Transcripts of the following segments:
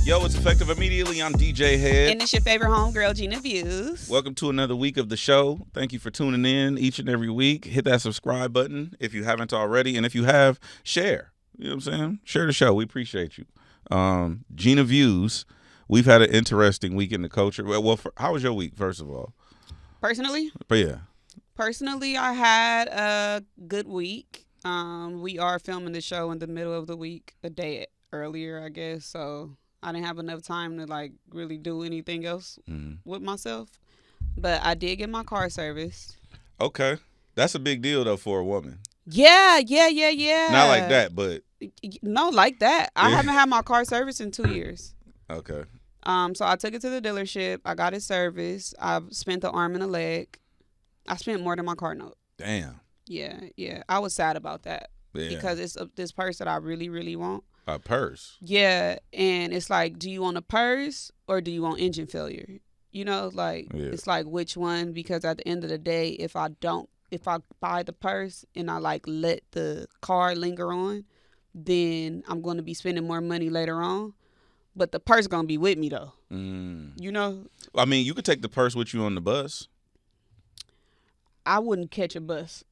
Yo, it's effective immediately. I'm DJ Hed. And it's your favorite homegirl, Gina Views. Welcome to another week of the show. Thank you for tuning in each and every week. Hit that subscribe button if you haven't already. And if you have, share. You know what I'm saying? Share the show. We appreciate you. Gina Views. We've had an interesting week in the culture. Well, how was your week, first of all? Personally? But yeah. Personally, I had a good week. We are filming the show in the middle of the week, a day earlier, I guess. So I didn't have enough time to really do anything else with myself. But I did get my car serviced. Okay. That's a big deal, though, for a woman. Yeah. Not like that, but... No, like that. I haven't had my car serviced in 2 years. Okay. So I took it to the dealership. I got it serviced. I spent the arm and a leg. I spent more than my car note. Damn. Yeah. I was sad about that. Yeah. Because it's this purse that I really, really want. A purse? Yeah. And it's like, do you want a purse or do you want engine failure? You know, It's like which one? Because at the end of the day, if I buy the purse and I let the car linger on, then I'm going to be spending more money later on. But the purse going to be with me, though. You know? I mean, you could take the purse with you on the bus. I wouldn't catch a bus.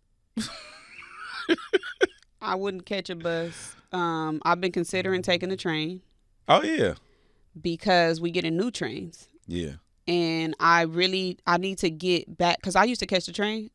I've been considering taking the train. Oh, yeah. Because we getting new trains. Yeah. And I need to get back. Because I used to catch the train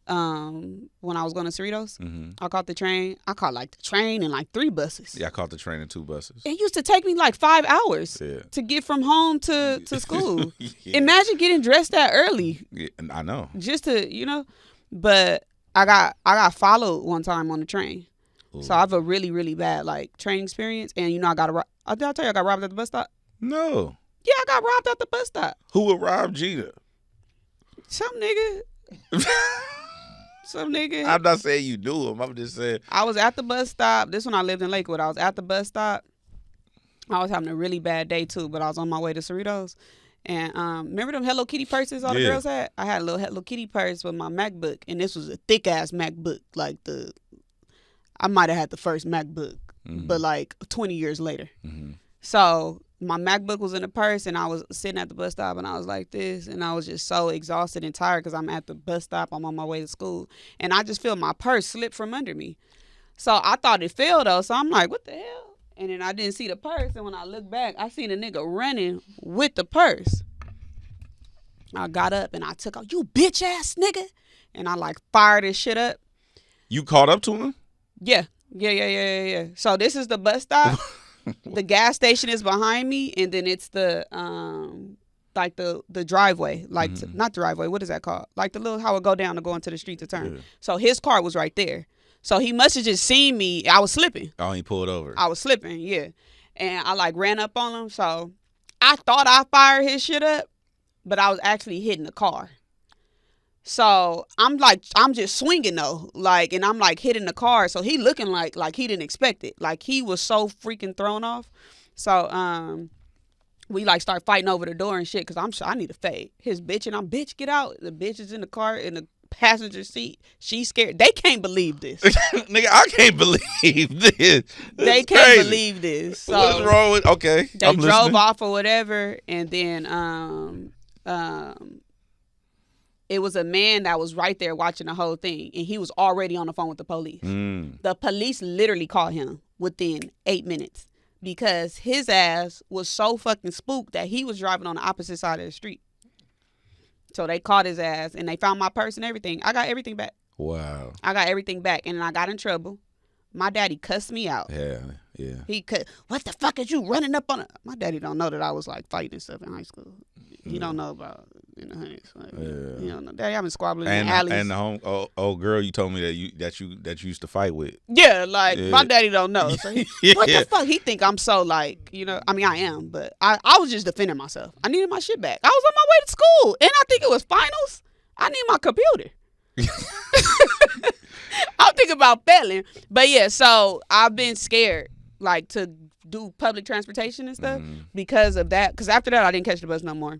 when I was going to Cerritos. Mm-hmm. I caught the train. I caught the train and 3 buses. Yeah, I caught the train and 2 buses. It used to take me 5 hours to get from home to school. Yeah. Imagine getting dressed that early. Yeah, I know. Just to, but I got followed one time on the train. Ooh. So I have a really, really bad train experience. And did I tell you I got robbed at the bus stop? No. Yeah, I got robbed at the bus stop. Who would rob Gina? Some nigga. Some nigga. I'm not saying you knew him. I'm just saying. I was at the bus stop. This when I lived in Lakewood. I was at the bus stop. I was having a really bad day too, but I was on my way to Cerritos. And remember them Hello Kitty purses all the girls had? I had a little Hello Kitty purse with my MacBook, and this was a thick ass MacBook. I might have had the first MacBook, but 20 years later. Mm-hmm. So my MacBook was in the purse, and I was sitting at the bus stop, and I was like this, and I was just so exhausted and tired because I'm at the bus stop. I'm on my way to school, and I just feel my purse slip from under me. So I thought it fell, though, so I'm like, what the hell? And then I didn't see the purse, and when I looked back, I seen a nigga running with the purse. I got up, and I took out, you bitch-ass nigga, and I, fired this shit up. You caught up to him? Yeah. So this is the bus stop. The gas station is behind me, and then it's the the driveway, not driveway. What is that called? The little how it go down to go into the street to turn. Yeah. So his car was right there. So he must have just seen me. I was slipping. Oh, he pulled over. I was slipping, yeah, and I ran up on him. So I thought I fired his shit up, but I was actually hitting the car. So I'm just swinging though, and I'm hitting the car. So he looking like he didn't expect it. He was so freaking thrown off. So we start fighting over the door and shit because I need to fade. His bitch and I'm bitch get out. The bitch is in the car in the passenger seat. She's scared. They can't believe this. Nigga, I can't believe this. They can't believe this. So what's wrong with? Okay, they drove off or whatever, and then it was a man that was right there watching the whole thing, and he was already on the phone with the police. The police literally called him within 8 minutes because his ass was so fucking spooked that he was driving on the opposite side of the street. So they caught his ass, and they found my purse and everything. I got everything back. Wow. I got everything back, and then I got in trouble. My daddy cussed me out. Yeah. He could. What the fuck is you running up on? My daddy don't know that I was fighting and stuff in high school. He don't know about honeys. You don't know. Daddy, I've been squabbling in the alleys. And the old girl you told me that you used to fight with. Yeah, my daddy don't know. So what the fuck? He think I'm so I mean I am, but I was just defending myself. I needed my shit back. I was on my way to school, and I think it was finals. I need my computer. I'm thinking about failing, but yeah. So I've been scared, to do public transportation and stuff because of that. Because after that, I didn't catch the bus no more.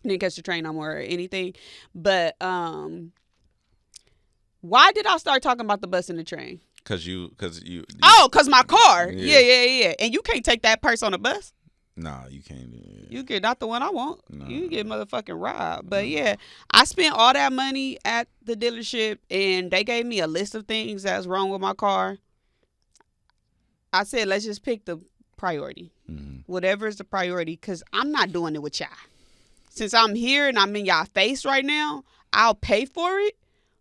Didn't catch the train no more or anything. But why did I start talking about the bus and the train? Because my car. Yeah. And you can't take that purse on a bus. Nah, you can't do it. You get not the one I want. Nah. You get motherfucking robbed. But yeah, I spent all that money at the dealership, and they gave me a list of things that's wrong with my car. I said, let's just pick the priority. Whatever is the priority, because I'm not doing it with y'all. Since I'm here and I'm in y'all face right now, I'll pay for it,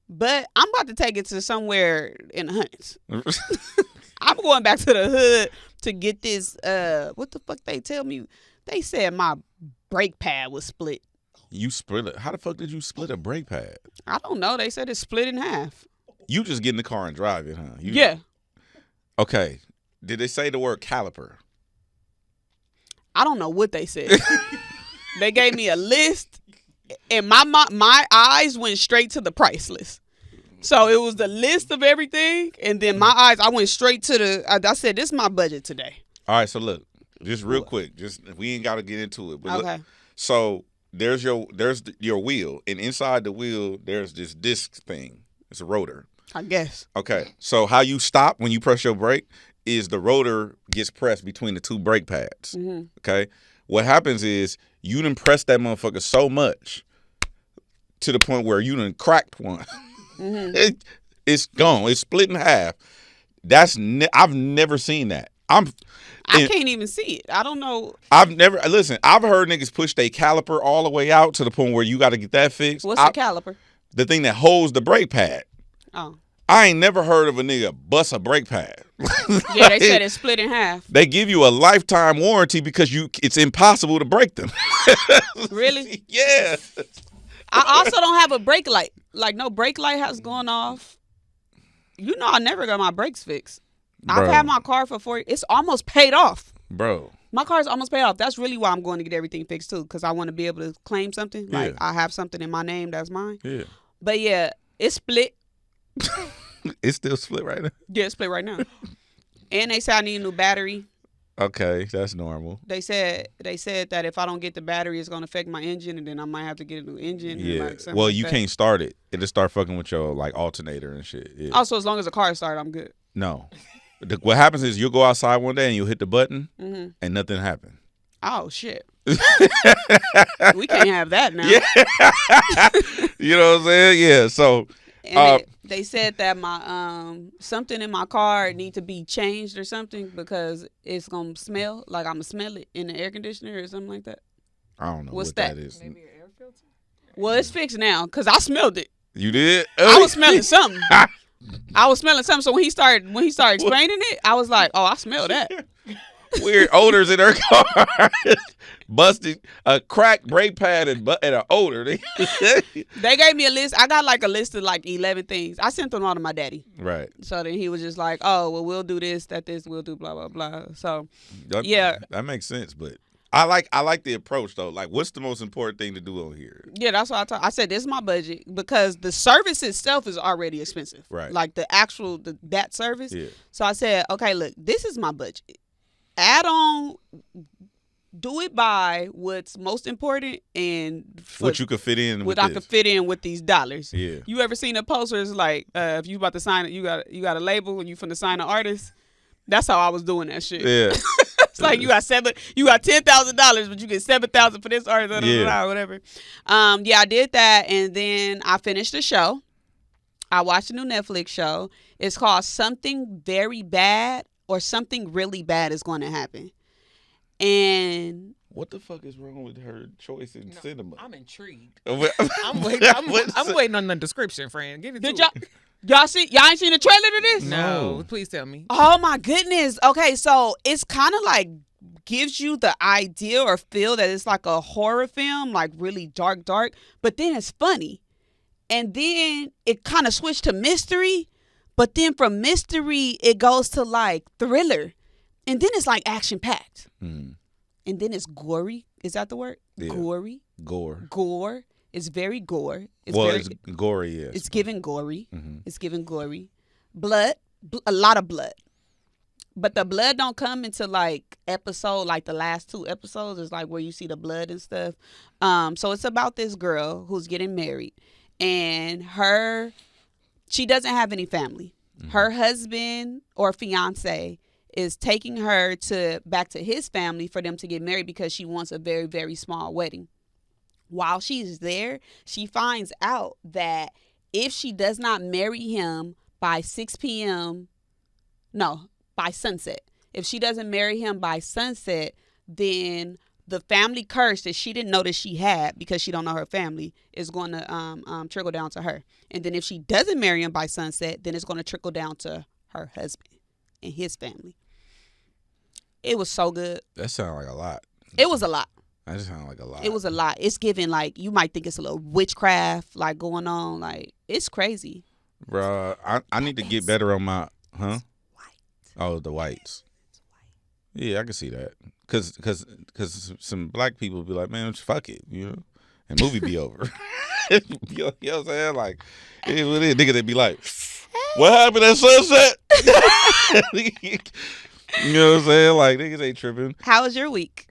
but I'm about to take it to somewhere in the hundreds. I'm going back to the hood to get this, what the fuck they tell me? They said my brake pad was split. You split it? How the fuck did you split a brake pad? I don't know. They said it's split in half. You just get in the car and drive it, huh? Yeah. Okay. Did they say the word caliper? I don't know what they said. They gave me a list, and my eyes went straight to the price list. So it was the list of everything, and then I went straight to I said, this is my budget today. All right, so look, just real quick, we ain't got to get into it. But okay. Look, so there's your wheel, and inside the wheel there's this disc thing. It's a rotor. I guess. Okay, so how you stop when you press your brake is the rotor gets pressed between the two brake pads. Mm-hmm. Okay, what happens is you done press that motherfucker so much to the point where you done cracked one. Mm-hmm. It's gone. It's split in half. I've never seen that. I can't even see it. I don't know. I've heard niggas push their caliper all the way out to the point where you got to get that fixed. What's a caliper? The thing that holds the brake pad. Oh. I ain't never heard of a nigga bust a brake pad. Yeah, they said it's split in half. They give you a lifetime warranty because it's impossible to break them. Really? Yeah. I also don't have a brake light. Like, no brake light has gone off. You know, I never got my brakes fixed. Bro. I've had my car for 4 years. It's almost paid off. Bro. My car's almost paid off. That's really why I'm going to get everything fixed, too, because I want to be able to claim something. Yeah. Like, I have something in my name that's mine. Yeah. But, yeah, it's split. It's still split right now? Yeah, it's split right now. And they said I need a new battery. Okay, that's normal. They said that if I don't get the battery, it's going to affect my engine, and then I might have to get a new engine. Yeah. And well, you can't start it. It'll start fucking with your alternator and shit. Yeah. Also, as long as the car starts, I'm good. No. What happens is you'll go outside one day and you'll hit the button and nothing happened. Oh, shit. We can't have that now. Yeah. You know what I'm saying? Yeah. So. And they said that my something in my car need to be changed or something because it's gonna smell like I'm gonna smell it in the air conditioner or something like that. I don't know what that is. Maybe an air filter. Well, it's fixed now because I smelled it. You did? I was smelling something. So when he started explaining it, I was like, oh, I smell that. Weird odors in her car. Busted a cracked brake pad and an odor. They gave me a list. I got like a list of like 11 things. I sent them all to my daddy. Right. So then he was just like, oh, well, we'll do this, we'll do blah, blah, blah. So, yeah. That makes sense. But I like the approach, though. Like, what's the most important thing to do on here? Yeah, that's what I said, this is my budget because the service itself is already expensive. Right. Like the actual, that service. Yeah. So I said, okay, look, this is my budget. Add on, do it by what's most important and what you could fit in. What I could fit in with these dollars. Yeah. You ever seen a poster? It's like if you about to sign it, you got a label and you finna sign an artist. That's how I was doing that shit. Yeah. It's like you got $10,000, but you get $7,000 for this artist, or whatever. Yeah, I did that, and then I finished the show. I watched a new Netflix show. It's called Something Very Bad or Something Really Bad Is Going to Happen. And what the fuck is wrong with her choice in cinema? I'm intrigued. I'm waiting on the description, friend. Give it to me. Y'all ain't seen the trailer to this? No, please tell me. Oh my goodness. Okay, so it's kind of like gives you the idea or feel that it's like a horror film, like really dark, but then it's funny. And then it kind of switched to mystery, but then from mystery it goes to like thriller. And then it's like action-packed. Mm. And then it's gory. Is that the word? Yeah. Gory. Gore. It's very gore. It's gory, yes. It's giving gory. Mm-hmm. It's giving gory. Blood. A lot of blood. But the blood don't come into like the last 2 episodes is like where you see the blood and stuff. So it's about this girl who's getting married. And she doesn't have any family. Mm-hmm. Her husband or fiance is taking her back to his family for them to get married because she wants a very, very small wedding. While she's there, she finds out that if she does not marry him by 6 p.m., by sunset. If she doesn't marry him by sunset, then the family curse that she didn't know that she had because she don't know her family is going to trickle down to her. And then if she doesn't marry him by sunset, then it's going to trickle down to her husband and his family. It was so good. That sounds like a lot. It was a lot. That sounds like a lot. It was a lot. It's giving, like, you might think it's a little witchcraft, like, going on. Like, it's crazy. Bruh, I need to get better on my, huh? Oh, the whites. Yeah, I can see that. Cause some black people be like, man, fuck it, you know, and movie be over. You know what I'm saying? Like, niggas they be like, what happened at sunset? You know what I'm saying? Like, niggas ain't tripping. How was your week?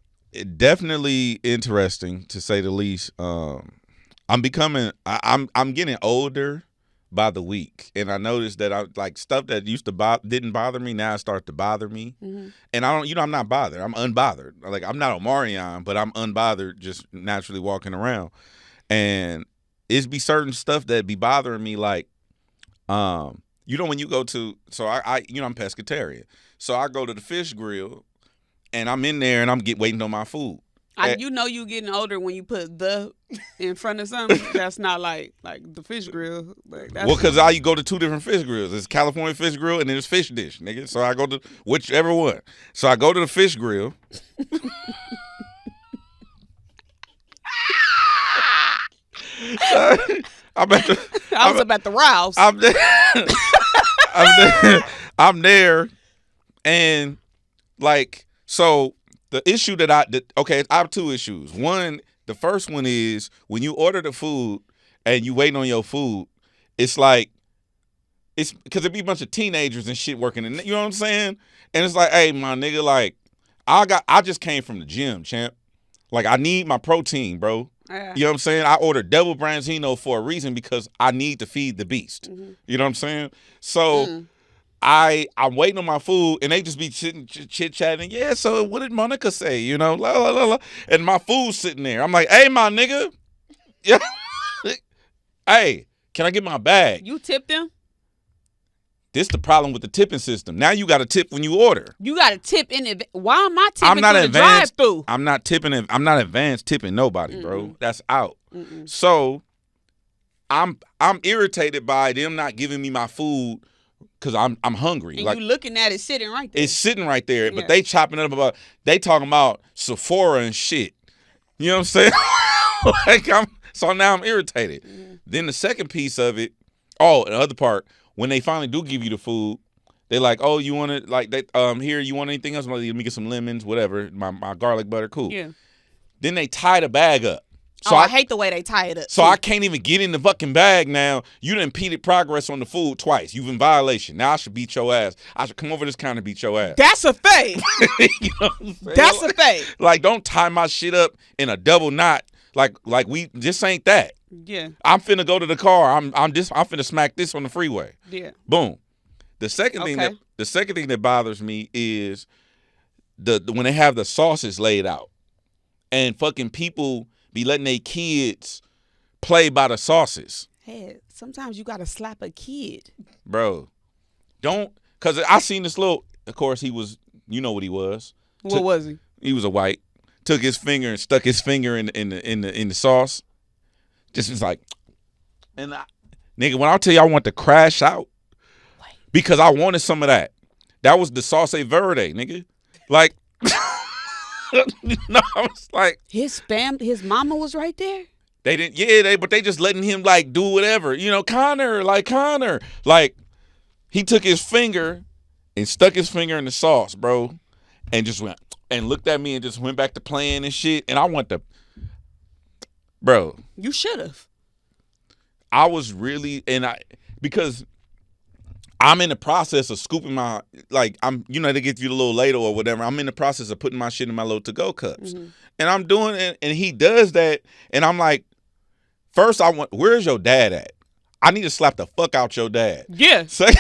Definitely interesting, to say the least. I'm getting older by the week, and I noticed that I like stuff that used to didn't bother me now start to bother me. Mm-hmm. And I'm not bothered. I'm unbothered. Like, I'm not Omarion, but I'm unbothered, just naturally walking around. And it's be certain stuff that be bothering me, like, when you go to, so I'm pescatarian, so I go to the fish grill, and I'm in there and I'm waiting on my food. You know you getting older when you put the in front of something. That's not like the fish grill. Like, that's because you go to two different fish grills. It's California fish grill and then it's fish dish, nigga. So I go to whichever one. So I go to the fish grill. I'm at the Ralph's. I'm there, and like, so the issue I have two issues. One, the first one is when you order the food and you waiting on your food, it's like, it's because it be a bunch of teenagers and shit working, and you know what I'm saying? And it's like, hey, my nigga, like, I just came from the gym, champ. Like, I need my protein, bro. Yeah. You know what I'm saying? I ordered double branzino for a reason, because I need to feed the beast. Mm-hmm. You know what I'm saying? So I'm waiting on my food, and they just be chit-chatting. Yeah, so what did Monica say? You know, la, la, la, la. And my food's sitting there. I'm like, hey, my nigga. Yeah. Hey, can I get my bag? You tipped them? This the problem with the tipping system. Now you got to tip when you order. You got to tip in it. Why am I tipping through the drive-thru? I'm not tipping. I'm not advanced tipping nobody, bro. That's out. So I'm irritated by them not giving me my food because I'm hungry. And like, you looking at it sitting right there. It's sitting right there, but they chopping it up they talking about Sephora and shit. You know what I'm saying? So now I'm irritated. Then the second piece of it, the other part, when they finally do give you the food, they're like, oh, you want it, like, here, you want anything else? Let me get some lemons, whatever, my garlic butter, cool. Yeah. Then they tie the bag up. So I hate the way they tie it up. So I can't even get in the fucking bag now. You done impeded progress on the food twice. You've in violation. Now I should beat your ass. I should come over this counter and beat your ass. That's a fake. You know what I'm saying? That's a fake. Like, don't tie my shit up in a double knot. Like we just ain't that. Yeah. I'm finna go to the car. I'm finna smack this on the freeway. Yeah. Boom. The second thing that bothers me is when they have the sauces laid out, and fucking people be letting their kids play by the sauces. Hey, sometimes you gotta slap a kid. Bro, cause I seen this little. Of course, he was. You know what he was. What was he? He was a white. Took his finger and stuck his finger in the sauce. Just was like, and nigga, when I tell you I want to crash out because I wanted some of that. That was the sauce verde, nigga. Like, no, I was like, his mama was right there. They didn't, but they just letting him like do whatever, you know. Connor, like he took his finger and stuck his finger in the sauce, bro, and just went and looked at me and just went back to playing and shit. And I want to. Bro, you should have. I was really, because I'm in the process of scooping my, like, they give you the little ladle or whatever. I'm in the process of putting my shit in my little to-go cups. Mm-hmm. And I'm doing it, and he does that, and I'm like, first where's your dad at? I need to slap the fuck out your dad. Yeah. Second,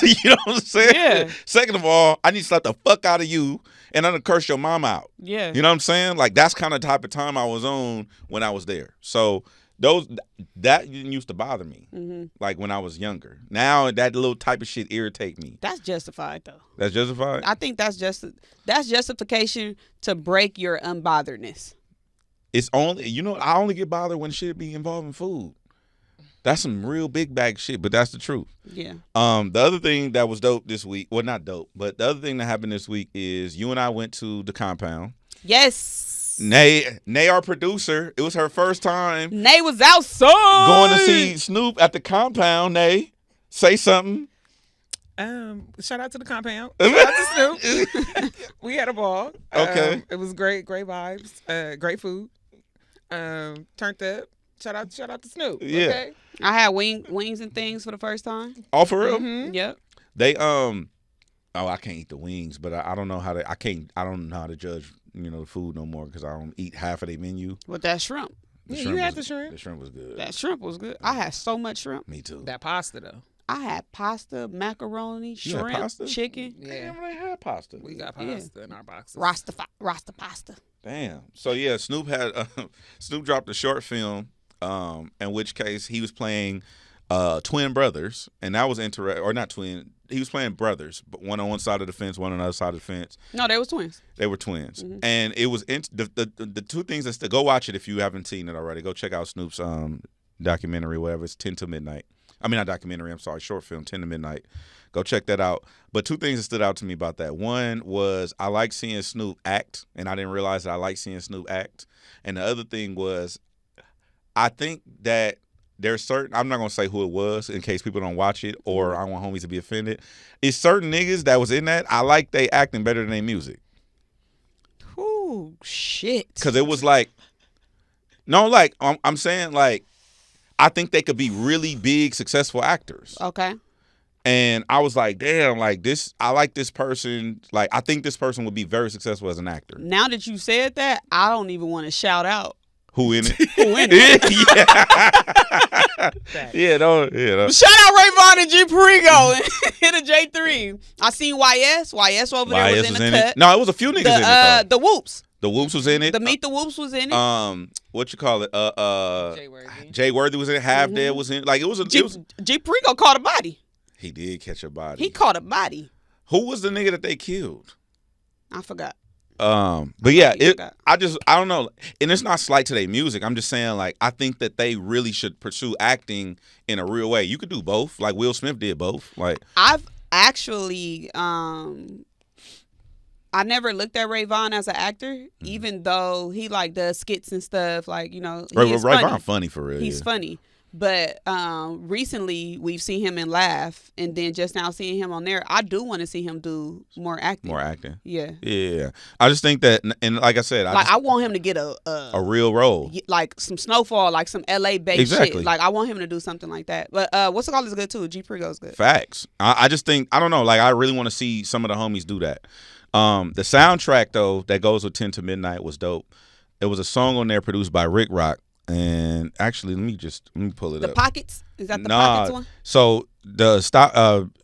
you know what I'm saying? Yeah. Second of all, I need to slap the fuck out of you and I'm gonna curse your mom out. Yeah. You know what I'm saying? Like that's kind of the type of time I was on when I was there. So that didn't used to bother me. Mm-hmm. Like when I was younger. Now that little type of shit irritate me. That's justified though. That's justified? I think that's justification to break your unbotheredness. It's only, you know, I only get bothered when shit be involving food. That's some real big bag shit, but that's the truth. Yeah. The other thing that was dope this week, well, not dope, but the other thing that happened this week is you and I went to the compound. Yes. Nay, our producer, it was her first time. Nay was outside. Going to see Snoop at the compound. Nay, say something. Shout out to the compound. Shout out to Snoop. We had a ball. Okay. It was great vibes. Great food. Turned up. Shout out to Snoop. Yeah. Okay? I had wings and things for the first time. Oh, for real? Mm-hmm. Yep. They I can't eat the wings, but I don't know how to. I don't know how to judge, you know, the food no more because I don't eat half of their menu. With that shrimp. You had the shrimp. The shrimp was good. That shrimp was good. I had so much shrimp. Me too. That pasta though. I had pasta, macaroni, You had shrimp, pasta? chicken. Yeah. Damn, they had pasta. We got pasta in our boxes. Rasta pasta. Damn. So yeah, Snoop dropped a short film. In which case he was playing twin brothers, and that was interesting. Or not twin. He was playing brothers, but one on one side of the fence, one on the other side of the fence. No, they was twins. They were twins, Mm-hmm. and it was the two things that's to go watch it if you haven't seen it already. Go check out Snoop's documentary, whatever. It's 10 to Midnight. I mean, not documentary. I'm sorry, short film, 10 to Midnight. Go check that out. But two things that stood out to me about that. One was I like seeing Snoop act, and I didn't realize that I like seeing Snoop act. And the other thing was, I think that there's certain, I'm not going to say who it was in case people don't watch it or I want homies to be offended. It's certain niggas that was in that, I like they acting better than their music. Ooh, shit. Because it was like, no, like, I'm saying, like, I think they could be really big, successful actors. Okay. And I was like, damn, like this, I like this person. Like, I think this person would be very successful as an actor. Now that you said that, I don't even want to shout out. Who in it? Who in it? Yeah, no. Shout out Rayvon and G Perigo in the J3. I seen YS. YS over there was in the cut. No, it was a few niggas in it though. The Whoops. The Whoops was in it. The Meet the Whoops was in it. What you call it? Jay Worthy was in it. Half Dead was in it. Like it was. G Perigo caught a body. He did catch a body. He caught a body. Who was the nigga that they killed? I forgot. But yeah, I don't know, and it's not slight to their music. I'm just saying, like, I think that they really should pursue acting in a real way. You could do both, like Will Smith did both. Like, I've actually, I never looked at Rayvon as an actor, even though he like does skits and stuff. Like, you know, Rayvon funny for real. He's funny. But recently we've seen him in Laugh, and then just now seeing him on there, I do want to see him do more acting. More acting. Yeah. Yeah. I just think that, and like I said, I want him to get a real role, like some Snowfall, like some LA based exactly. shit. Like I want him to do something like that. But what's it called is good too. G Perigo's good. Facts. I just think, I don't know, like I really want to see some of the homies do that. The soundtrack though that goes with 10 to Midnight was dope. There was a song on there produced by Rick Rock. And actually, let me pull it up. The Pockets? Is that the Pockets one? So the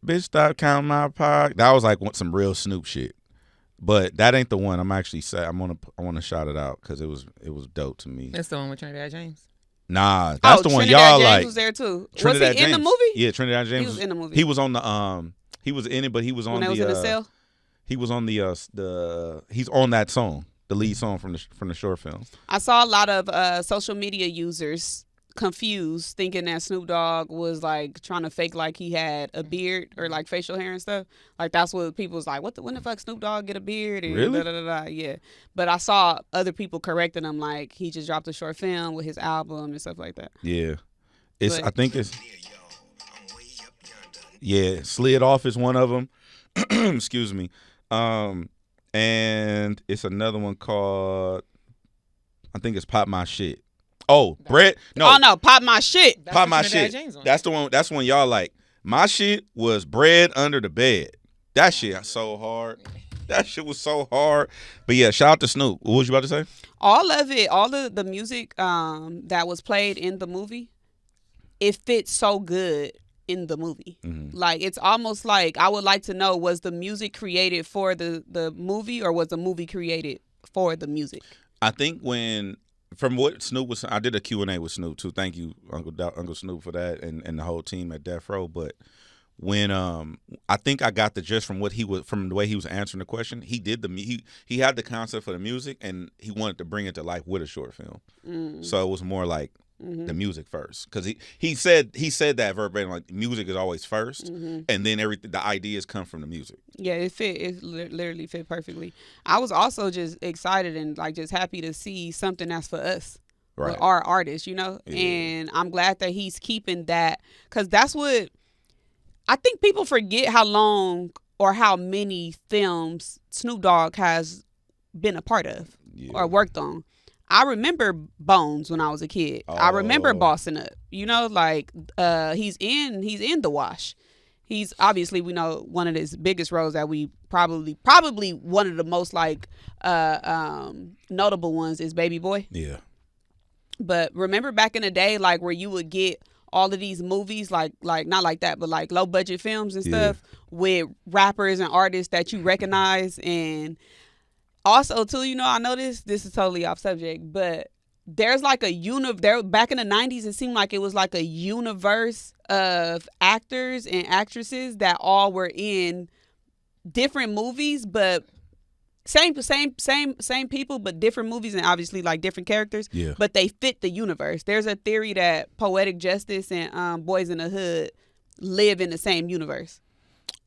bitch stop counting my pocket. That was like some real Snoop shit. But that ain't the one. I'm actually I want to shout it out because it was dope to me. That's the one with Trinidad James. Nah, that's the one Trinidad y'all James like. Was there too? Trinidad was he James. in the movie? Yeah, Trinidad James He was in the movie. He was on the he was in it, but he was on when the was in the cell. He was on the he's on that song. The lead song from the short film. I saw a lot of social media users confused, thinking that Snoop Dogg was like trying to fake like he had a beard or like facial hair and stuff. Like that's what people was like. When the fuck Snoop Dogg get a beard? And really? Yeah. But I saw other people correcting him like he just dropped a short film with his album and stuff like that. Yeah, I think it's. Yeah, Slid Off is one of them. Excuse me. And it's another one called, I think it's Pop My Shit. Oh, Bread. No. Oh no, Pop My Shit. Pop My Shit. That's the one. That's one y'all like. My shit was Bread Under the Bed. That shit so hard. That shit was so hard. But yeah, shout out to Snoop. What was you about to say? All of it, all of the music that was played in the movie it fits so good in the movie. Like, it's almost like I would like to know, was the music created for the movie, or was the movie created for the music? I think from what Snoop was, I did a Q&A with Snoop too. Thank you, Uncle Snoop, for that, and the whole team at Death Row. But when I think I got the gist from from the way he was answering the question. He did he had the concept for the music, and he wanted to bring it to life with a short film. So it was more like the music first, because he said that verbatim, like music is always first, and then the ideas come from the music. Yeah, it literally fit perfectly. I was also just excited and like just happy to see something that's for us, right? With our artists, Yeah. And I'm glad that he's keeping that, because that's what I think people forget, how long or how many films Snoop Dogg has been a part of or worked on. I remember Bones when I was a kid. I remember Bossing Up. Like he's in The Wash. He's obviously, we know, one of his biggest roles that we probably one of the most like notable ones is Baby Boy. Yeah. But remember back in the day, like where you would get all of these movies, like not like that, but like low budget films and stuff with rappers and artists that you recognize. And also too, I know this is totally off subject, but there's like there back in the 90s, it seemed like it was like a universe of actors and actresses that all were in different movies, but same people, but different movies, and obviously like different characters. Yeah. But they fit the universe. There's a theory that Poetic Justice and Boys in the Hood live in the same universe.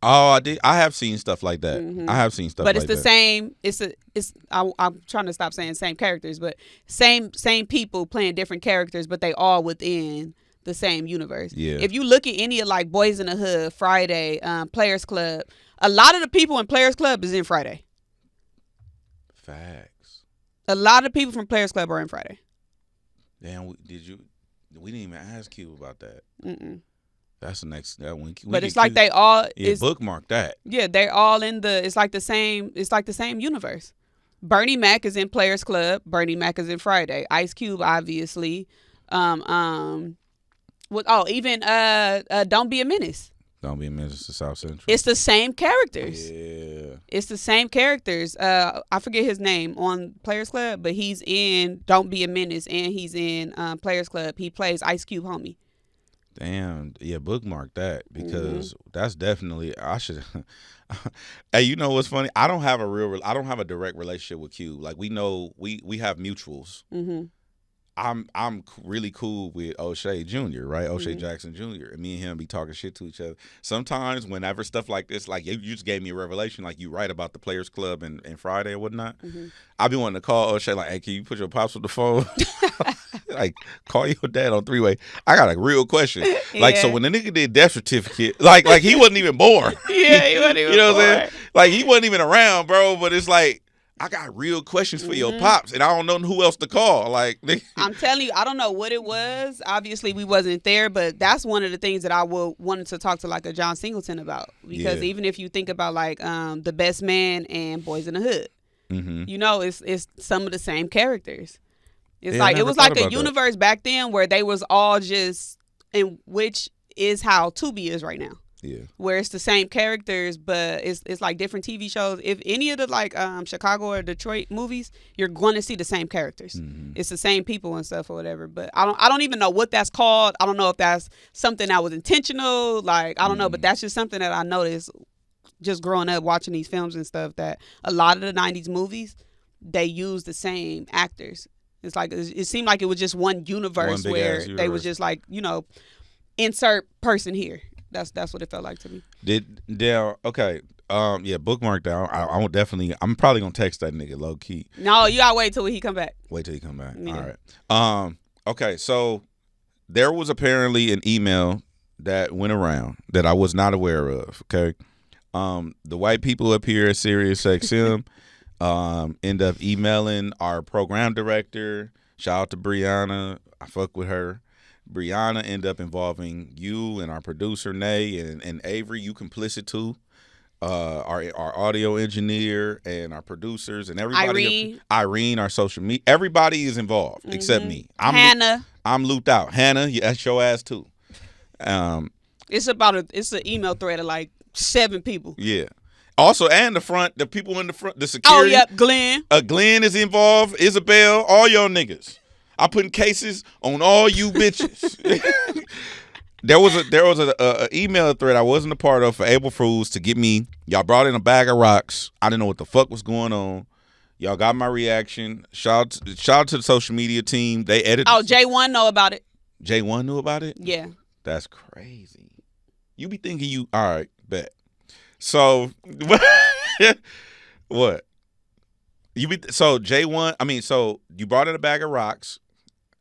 Oh, I have seen stuff like that. I have seen stuff, but like it's the that. same. I'm trying to stop saying same characters, but same people playing different characters, but they all within the same universe. Yeah. If you look at any of like Boys in the Hood, Friday, Players Club, a lot of the people in Players Club is in Friday. Facts. A lot of people from Players Club are in Friday. Damn, we didn't even ask you about that. Mm-mm. That's the next one. But it's like they all bookmark that. Yeah, they're all in it's like the same universe. Bernie Mac is in Players Club. Bernie Mac is in Friday. Ice Cube, obviously. Even Don't Be a Menace. Don't Be a Menace to South Central. It's the same characters. Yeah. It's the same characters. I forget his name on Players Club, but he's in Don't Be a Menace, and he's in Players Club. He plays Ice Cube homie. Damn, yeah, bookmark that, because that's definitely, I should. Hey, you know what's funny? I don't have a direct relationship with Q. Like, we know we have mutuals. Mm-hmm. I'm really cool with O'Shea Jr., right? O'Shea Jackson Jr. And me and him be talking shit to each other. Sometimes, whenever stuff like this, like you just gave me a revelation, like you write about the Players Club and Friday or whatnot. I be wanting to call O'Shea like, hey, can you put your pops on the phone? Like, call your dad on three-way. I got a real question. Yeah. Like, so when the nigga did death certificate, like he wasn't even born. Yeah, he wasn't even You know what I'm born. saying? Like, he wasn't even around, bro. But it's like, I got real questions for your pops, and I don't know who else to call. Like, I'm telling you, I don't know what it was. Obviously, we wasn't there, but that's one of the things that I wanted to talk to like a John Singleton about. Because even if you think about like The Best Man and Boys in the Hood, it's some of the same characters. It's like it was like a universe back then where they was all just, in which is how Tubi is right now. Yeah. Where it's the same characters, but it's like different TV shows. If any of the like Chicago or Detroit movies, you're going to see the same characters. It's the same people and stuff or whatever. But I don't even know what that's called. I don't know if that's something that was intentional. Like, I don't know, but that's just something that I noticed just growing up watching these films and stuff, that a lot of the 90s movies, they use the same actors. It's like it seemed like it was just one universe where they was just like, insert person here. That's what it felt like to me. Okay. Bookmark that. I'm probably gonna text that nigga low key. No, you gotta wait till he come back. Wait till he come back. Yeah. All right. Okay, so there was apparently an email that went around that I was not aware of. Okay. The white people up here at SiriusXM end up emailing our program director. Shout out to Brianna. I fuck with her. Brianna ended up involving you and our producer Nay and Avery. You complicit too. Our audio engineer and our producers and everybody. Irene, our social media. Everybody is involved except me. Hannah. I'm looped out. Hannah, that's your ass too. It's an email thread of like 7 people. Yeah. Also, and the people in the front, the Oh, security. yep, Glenn. Glenn is involved, Isabel, all y'all niggas. I putting cases on all you bitches. There was a email thread I wasn't a part of for April Fools to get me. Y'all brought in a bag of rocks. I didn't know what the fuck was going on. Y'all got my reaction. Shout out to the social media team. They edited. Oh, J1 know about it. J1 knew about it? Yeah. That's crazy. You be thinking you, all right, bet. So, what? So J1, so you brought in a bag of rocks.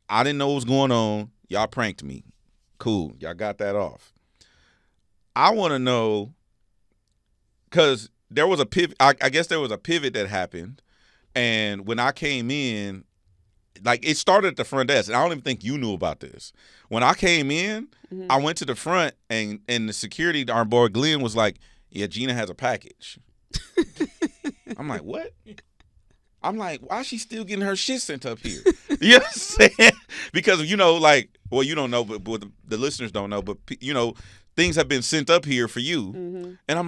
I didn't know what was going on. Y'all pranked me. Cool. Y'all got that off. I want to know, because there was a pivot. I guess there was a pivot that happened. And when I came in, like, it started at the front desk. And I don't even think you knew about this. When I came in, I went to the front, and the security, our boy Glenn, was like, yeah, Gina has a package. I'm like, what? I'm like, why is she still getting her shit sent up here? You know what I'm saying? Because, you don't know, but the listeners don't know, but, things have been sent up here for you. Mm-hmm. And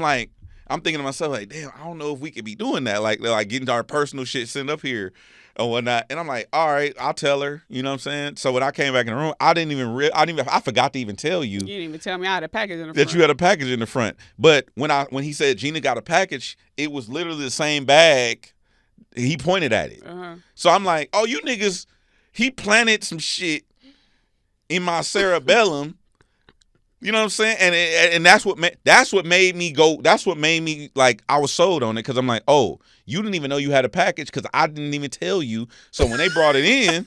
I'm thinking to myself, like, damn, I don't know if we could be doing that, like getting our personal shit sent up here and whatnot. And I'm like, all right, I'll tell her. You know what I'm saying? So when I came back in the room, I forgot to even tell you. You didn't even tell me I had a package in the front. That you had a package in the front. But when he said Gina got a package, it was literally the same bag. He pointed at it. Uh-huh. So I'm like, oh, you niggas, he planted some shit in my cerebellum. You know what I'm saying? And that's what made me go. That's what made me, like, I was sold on it, because I'm like, oh, you didn't even know you had a package because I didn't even tell you. So when they brought it in,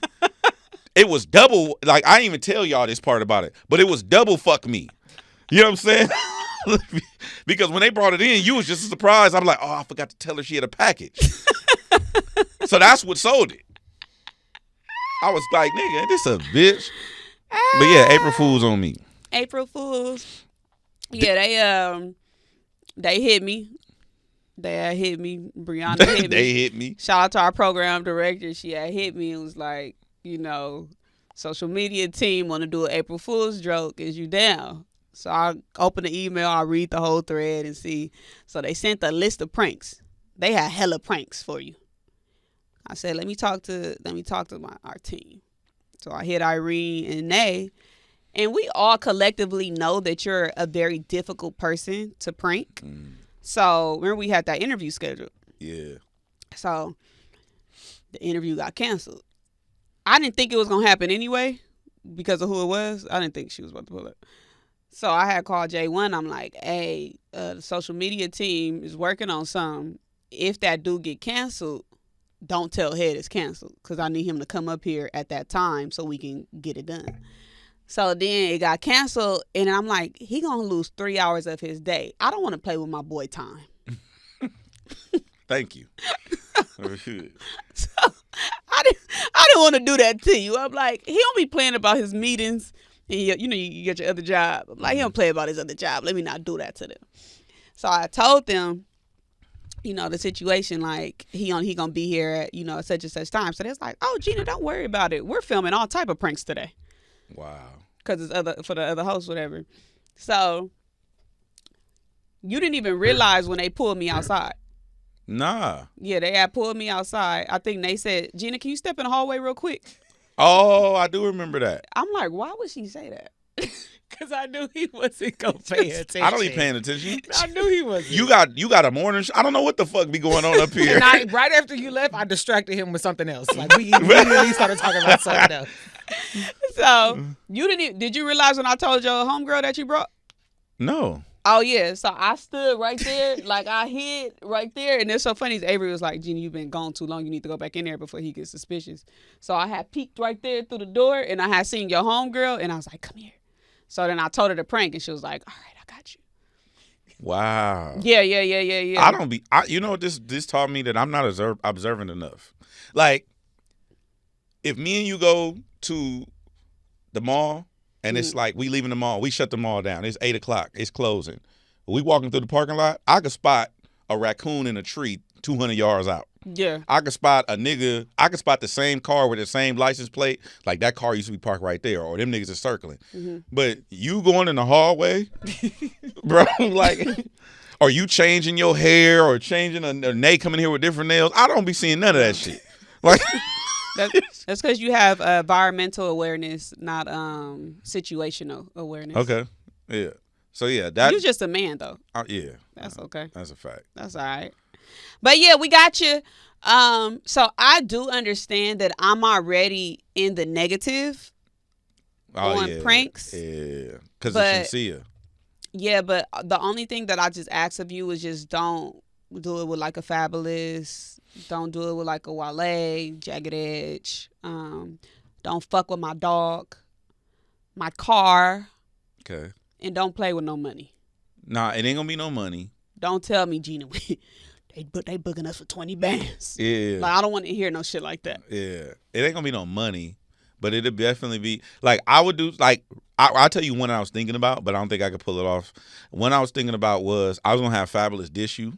it was double. Like, I didn't even tell y'all this part about it, but it was double fuck me. You know what I'm saying? Because when they brought it in, you was just as surprised. I'm like, oh, I forgot to tell her she had a package. So that's what sold it. I was like, nigga, this a bitch. But yeah, April Fool's on me. April Fools. Yeah, they hit me. They had hit me. Brianna hit me. They hit me. Shout out to our program director. She had hit me and was like, social media team want to do an April Fool's joke. Is you down? So I open the email. I read the whole thread and see. So they sent a list of pranks. They had hella pranks for you. I said, let me talk to our team. So I hit Irene and Nay. And we all collectively know that you're a very difficult person to prank. So remember, we had that interview scheduled. Yeah. So the interview got canceled. I didn't think it was going to happen anyway because of who it was. I didn't think she was about to pull it. So I had called J1. I'm like, hey, the social media team is working on something. If that dude get canceled, don't tell Hed it's canceled, because I need him to come up here at that time so we can get it done. So then it got canceled, and I'm like, he gonna lose 3 hours of his day. I don't want to play with my boy time. Thank you. So I didn't want to do that to you. I'm like, he don't be playing about his meetings, and you get your other job. I'm like, he don't play about his other job. Let me not do that to them. So I told them, the situation, like, he gonna be here at, such and such time. So they're like, oh, Gina, don't worry about it. We're filming all type of pranks today. Wow. Because it's for the other hosts, whatever. So you didn't even realize when they pulled me outside. Nah. Yeah, they had pulled me outside. I think they said, Gina, can you step in the hallway real quick? Oh, I do remember that. I'm like, why would she say that? Because I knew he wasn't going to pay attention. I don't be paying attention. I knew he wasn't. You got a morning I don't know what the fuck be going on up here. And right after you left, I distracted him with something else. Like, we immediately started talking about something else. So, did you realize when I told your homegirl that you brought? No. Oh, yeah. So I stood right there, like I hid right there. And it's so funny. Avery was like, Gina, you've been gone too long. You need to go back in there before he gets suspicious. So I had peeked right there through the door, and I had seen your homegirl, and I was like, come here. So then I told her to prank, and she was like, all right, I got you. Wow. Yeah. I don't be, this taught me that I'm not observant enough. Like, if me and you go to the mall, and it's like, we leaving the mall, we shut the mall down, it's 8:00, it's closing. We walking through the parking lot, I could spot a raccoon in a tree 200 yards out. Yeah. I could spot a nigga. I could spot the same car with the same license plate. Like that car used to be parked right there, or them niggas are circling. Mm-hmm. But you going in the hallway, bro, like, or you changing your hair or changing a Nate coming here with different nails. I don't be seeing none of that shit. Like that's because you have environmental awareness, not situational awareness. Okay. Yeah. So yeah, that you're just a man though. Yeah. That's okay. That's a fact. That's all right. But yeah, we got you. So I do understand that I'm already in the negative on pranks. Yeah. Because of sincere. Yeah, but the only thing that I just ask of you is just don't do it with like a Fabulous. Don't do it with like a Wale, Jagged Edge. Don't fuck with my dog, my car. Okay. And don't play with no money. Nah, it ain't gonna be no money. Don't tell me, Gina, they booking us for 20 bands. Yeah. Like, I don't want to hear no shit like that. Yeah. It ain't gonna be no money, but it'll definitely be, like, I would do, like, I'll tell you one I was thinking about, but I don't think I could pull it off. One I was thinking about was I was gonna have Fabulous dish you,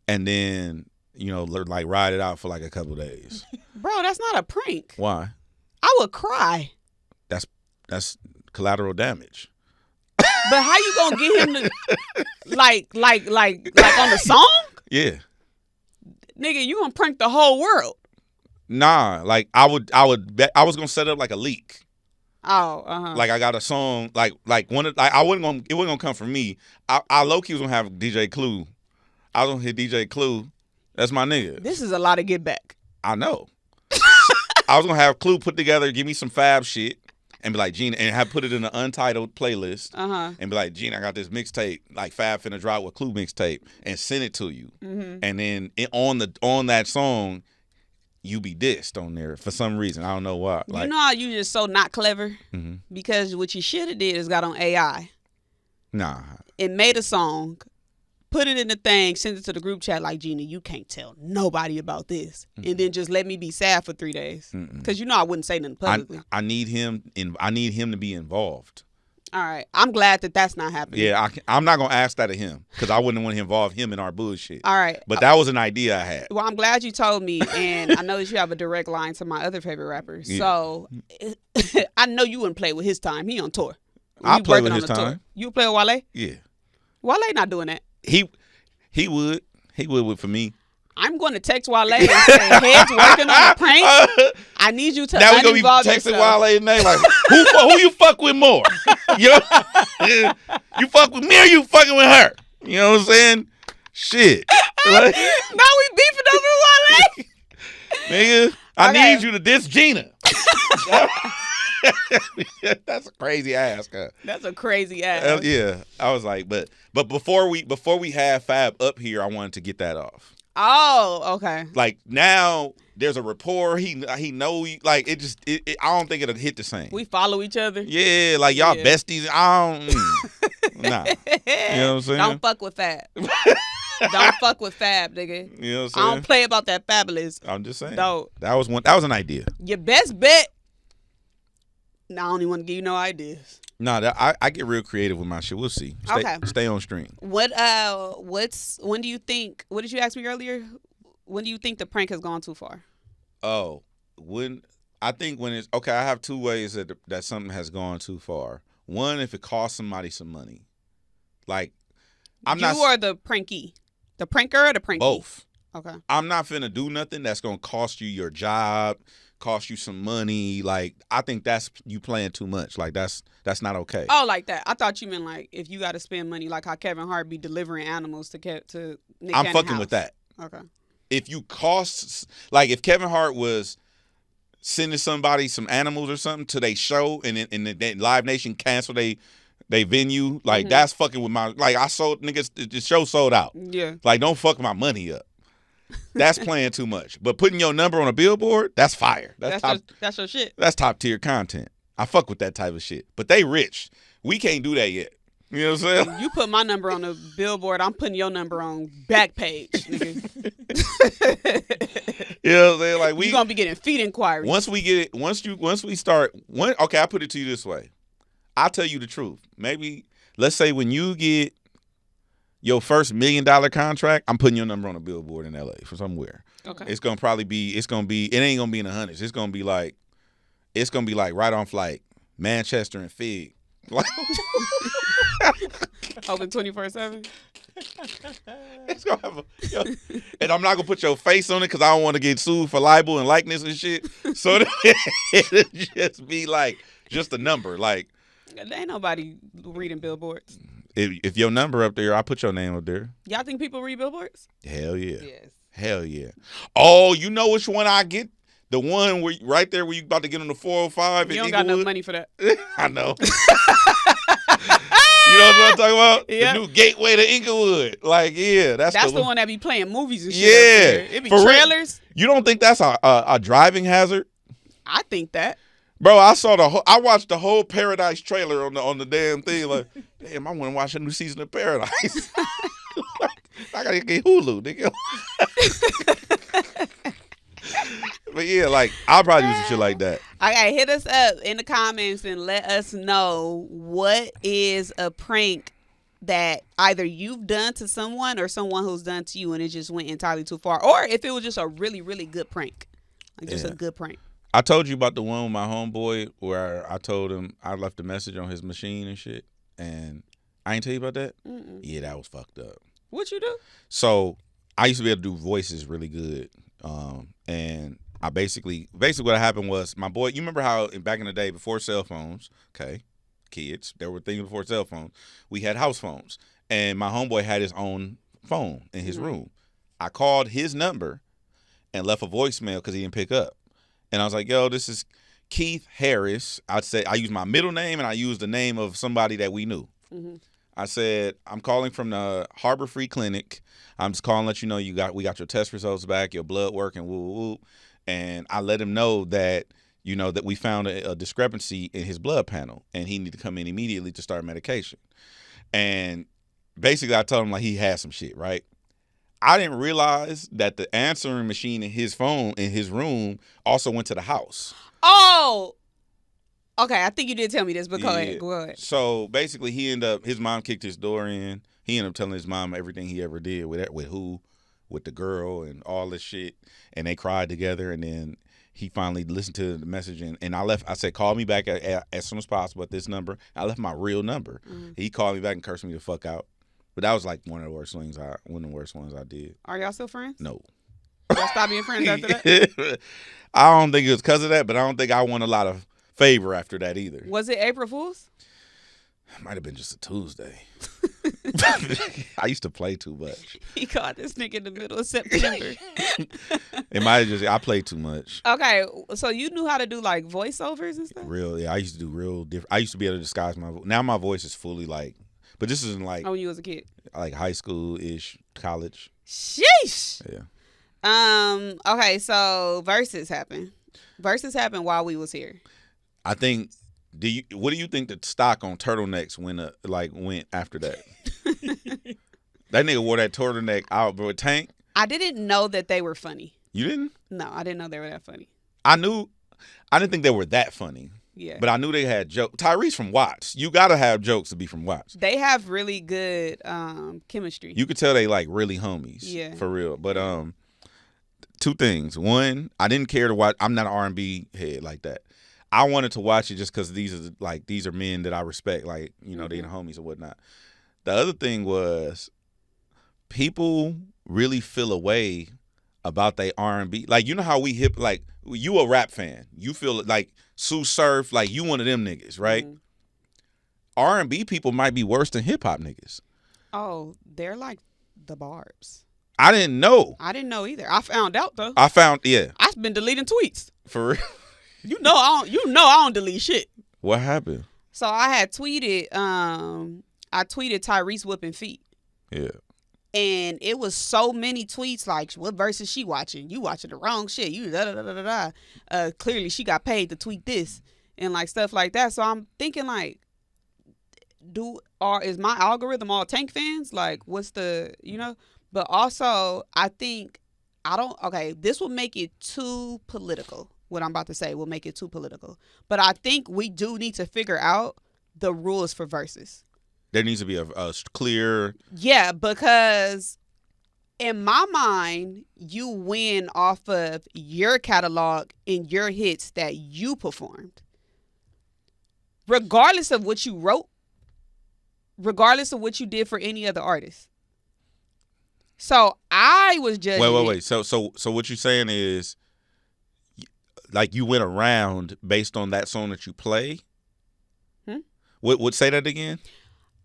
and then, like, ride it out for, like, a couple days. Bro, that's not a prank. Why? I would cry. That's collateral damage. But how you gonna get him to like on the song? Yeah. Nigga, you gonna prank the whole world. Nah, like I was gonna set up like a leak. Oh, uh-huh. Like I got a song, like one of, like it wasn't gonna come from me. I low key was gonna have DJ Clue. I was gonna hit DJ Clue. That's my nigga. This is a lot of get back. I know. I was gonna have Clue put together, give me some Fab shit, and be like, Gina, and have put it in an untitled playlist, and be like, Gina, I got this mixtape, like Fab finna drop with Clue mixtape, and send it to you. Mm-hmm. And then on that song, you be dissed on there for some reason. I don't know why. Like, you know how you just so not clever? Mm-hmm. Because what you should have did is got on AI. Nah. It made a song, put it in the thing, send it to the group chat like, Gina, you can't tell nobody about this. Mm-hmm. And then just let me be sad for 3 days. Because I wouldn't say nothing publicly. I need him to be involved. All right. I'm glad that that's not happening. Yeah, I'm not going to ask that of him because I wouldn't want to involve him in our bullshit. All right. But that was an idea I had. Well, I'm glad you told me, and I know that you have a direct line to my other favorite rappers. Yeah. So I know you wouldn't play with his time. He on tour. I'll play with his time. You play with Wale? Yeah. Wale not doing that. He would. He would for me. I'm going to text Wale and say, Hed's working on a prank. I need you to now we gonna be texting Wale's name like, who you fuck with more? You fuck with me or you fucking with her? You know what I'm saying? Shit. Like, now we beefing over Wale. Nigga, I need you to diss Gina. That's a crazy ass. That's a crazy ass. Yeah, I was like, but before we have Fab up here, I wanted to get that off. Oh, okay. Like now, there's a rapport. He know like it just. I don't think it'll hit the same. We follow each other. Yeah, like y'all besties. I don't. Nah. You know what I'm saying? Don't fuck with Fab. Don't fuck with Fab, nigga. You know what I'm saying? I don't play about that Fabulous. I'm just saying. No. That was an idea. Your best bet. No, I don't even want to give you no ideas. No, I get real creative with my shit. We'll see. Stay on stream. When do you think? What did you ask me earlier? When do you think the prank has gone too far? Oh, when it's okay. I have 2 ways that something has gone too far. One, if it costs somebody some money, like you are the pranky, the pranker or the pranky. Both. Okay. I'm not finna do nothing that's gonna cost you your job, cost you some money. Like I think that's you playing too much. Like that's not okay. Oh, like that. I thought you meant like if you got to spend money, like how Kevin Hart be delivering animals to Nick I'm Cannon fucking house. with that. Okay. If you cost, like if Kevin Hart was sending somebody some animals or something to their show and the Live Nation cancel they venue, like that's fucking with my, like I sold niggas, the show sold out. Yeah. Like don't fuck my money up. That's playing too much. But putting your number on a billboard, that's fire. That's your shit. That's top tier content. I fuck with that type of shit. But they rich. We can't do that yet. You know what I'm saying? You put my number on the billboard, I'm putting your number on Backpage, nigga. You know what I'm saying? Like you gonna be getting feed inquiries. Once we start, okay, I put it to you this way. I'll tell you the truth. Maybe let's say when you get your first $1 million contract, I'm putting your number on a billboard in LA for somewhere. Okay. It ain't gonna be in the hundreds. It's gonna be like right off like Manchester and Fig. Like Open 24/7. it's gonna have and I'm not gonna put your face on it because I don't want to get sued for libel and likeness and shit. So it'll just be like just a number. Like There ain't nobody reading billboards. if your number up there, I put your name up there. Y'all think people read billboards? Hell yeah. Yes. Hell yeah. Oh, you know which one I get? The one where right there where you about to get on the 405 You in don't got no Inglewood? money for that. I know. You know what I'm talking about? Yeah. The new gateway to Inglewood. Like, yeah, that's the one that be playing movies and shit. Yeah. Up there. It be For real. trailers. You don't think that's a driving hazard? I think that. Bro, I watched the whole Paradise trailer on the damn thing. Like, damn, I want to watch a new season of Paradise. I gotta get Hulu, nigga. But yeah, like I'll probably do some shit like that. Okay, hit us up in the comments and let us know what is a prank that either you've done to someone or someone who's done to you and it just went entirely too far, or if it was just a really, really good prank, like just a good prank. I told you about the one with my homeboy where I told him I left a message on his machine and shit, and I ain't tell you about that. Mm-mm. Yeah, that was fucked up. What you do? So I used to be able to do voices really good, and I basically what happened was my boy. You remember how back in the day before cell phones, okay, kids, there were things before cell phones. We had house phones, and my homeboy had his own phone in his room. I called his number and left a voicemail because he didn't pick up, and I was like, "Yo, this is Keith Harris." I'd say I used my middle name and I used the name of somebody that we knew. Mm-hmm. I said, I'm calling from the Harbor Free Clinic. I'm just calling to let you know we got your test results back, your blood work, and woo. And I let him know that, that we found a discrepancy in his blood panel and he needed to come in immediately to start medication. And basically I told him like he had some shit, right? I didn't realize that the answering machine in his phone in his room also went to the house. Oh, okay. I think you did tell me this, but go ahead. So basically, his mom kicked his door in. He ended up telling his mom everything he ever did with the girl and all this shit. And they cried together. And then he finally listened to the message. And I said, call me back as soon as possible at this number. I left my real number. Mm-hmm. He called me back and cursed me the fuck out. But that was like one of the worst ones I did. Are y'all still friends? No. Y'all stop being friends after that? I don't think it was because of that, but I don't think I won a lot of favor after that either. Was it April Fool's? It might have been just a Tuesday. I used to play too much. He caught this nigga in the middle of September. It might have I played too much. Okay, so you knew how to do like voiceovers and stuff? I used to do real different. I used to be able to disguise my voice. Now my voice is fully like, but this isn't like. Oh, when you was a kid? Like high school-ish, college. Sheesh. Yeah. Okay, so Versuz happened. Versuz happened while we was here. I think. What do you think the stock on turtlenecks went after that? That nigga wore that turtleneck out, bro. Tank. I didn't know that they were funny. You didn't? No, I didn't know they were that funny. I didn't think they were that funny. Yeah. But I knew they had jokes. Tyrese from Watts. You gotta have jokes to be from Watts. They have really good chemistry. You could tell they like really homies. Yeah. For real. But two things. One, I didn't care to watch. I'm not an R&B head like that. I wanted to watch it just because these are men that I respect, like, they the homies or whatnot. The other thing was people really feel a way about they R&B. Like, you know how we like you a rap fan. You feel like Sue Surf, like you one of them niggas, right? Mm-hmm. R&B people might be worse than hip hop niggas. Oh, they're like the Barbs. I didn't know. I didn't know either. I found out though. Yeah. I've been deleting tweets. For real. I don't delete shit. What happened? So I had tweeted, Tyrese whipping feet. Yeah. And it was so many tweets like, what verse is she watching? You watching the wrong shit. You da-da-da-da-da. Clearly she got paid to tweet this and like stuff like that. So I'm thinking like, is my algorithm all Tank fans? Like what's the, But also I think, this will make it too political. What I'm about to say will make it too political. But I think we do need to figure out the rules for Versuz. There needs to be a clear. Yeah, because in my mind, you win off of your catalog and your hits that you performed. Regardless of what you wrote, regardless of what you did for any other artist. So I was judging. Wait. So what you're saying is, like, you went around based on that song that you play? Would say that again?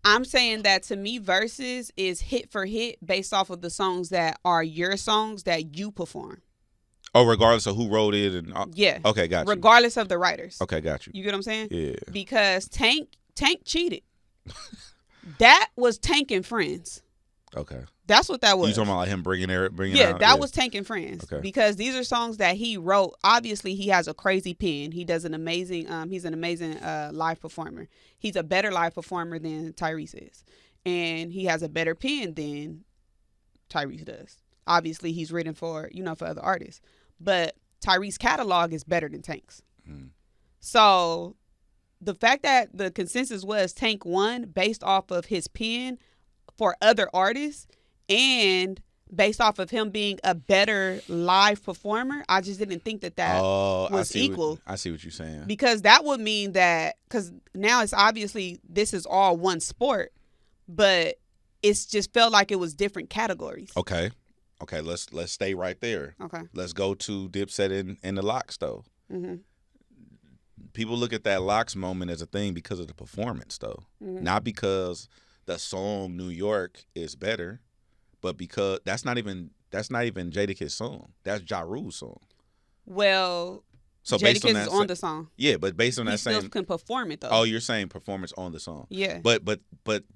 I'm saying that to me, Versuz is hit for hit based off of the songs that are your songs that you perform. Oh, regardless of who wrote it and yeah. Okay, got you. Regardless of the writers. Okay, got you. You get what I'm saying? Yeah. Because Tank cheated. That was Tank and Friends. Okay. That's what that was. You talking about like him bringing out? That was Tank and Friends. Okay. Because these are songs that he wrote. Obviously, he has a crazy pen. He does an amazing. He's an amazing live performer. He's a better live performer than Tyrese is, and he has a better pen than Tyrese does. Obviously, he's written for for other artists, but Tyrese's catalog is better than Tank's. So, the fact that the consensus was Tank won based off of his pen for other artists and based off of him being a better live performer, I just didn't think that was equal. I see what you're saying. Because that would mean that, because now it's obviously this is all one sport, but it's just felt like it was different categories. Okay, let's stay right there. Okay. Let's go to Dipset and the Locks though. Mm-hmm. People look at that Locks moment as a thing because of the performance though, not because the song New York is better, but because that's not even Jadakiss song. That's Ja Rule's song. Well, so Jadakiss is on the song. Yeah, but based on he that still same, can perform it though. Oh, you're saying performance on the song. Yeah. But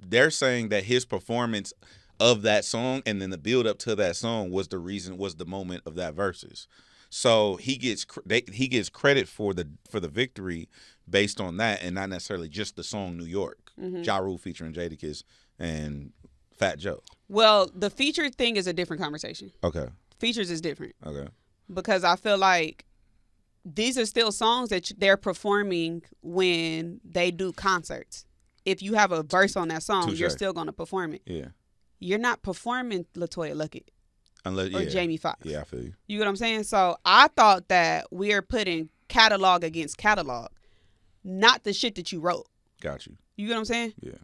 they're saying that his performance of that song and then the build up to that song was the moment of that Versuz. So he gets credit for the victory based on that and not necessarily just the song New York. Ja Rule featuring Jadakiss and Fat Joe. Well, the feature thing is a different conversation. Okay. Features is different. Okay. Because I feel like these are still songs that they're performing when they do concerts. If you have a verse on that song, Touché. You're still going to perform it. Yeah. You're not performing LaToya Luckett or Jamie Foxx. Yeah, I feel you. You get what I'm saying? So I thought that we are putting catalog against catalog, not the shit that you wrote. Got you. You get what I'm saying? Yeah.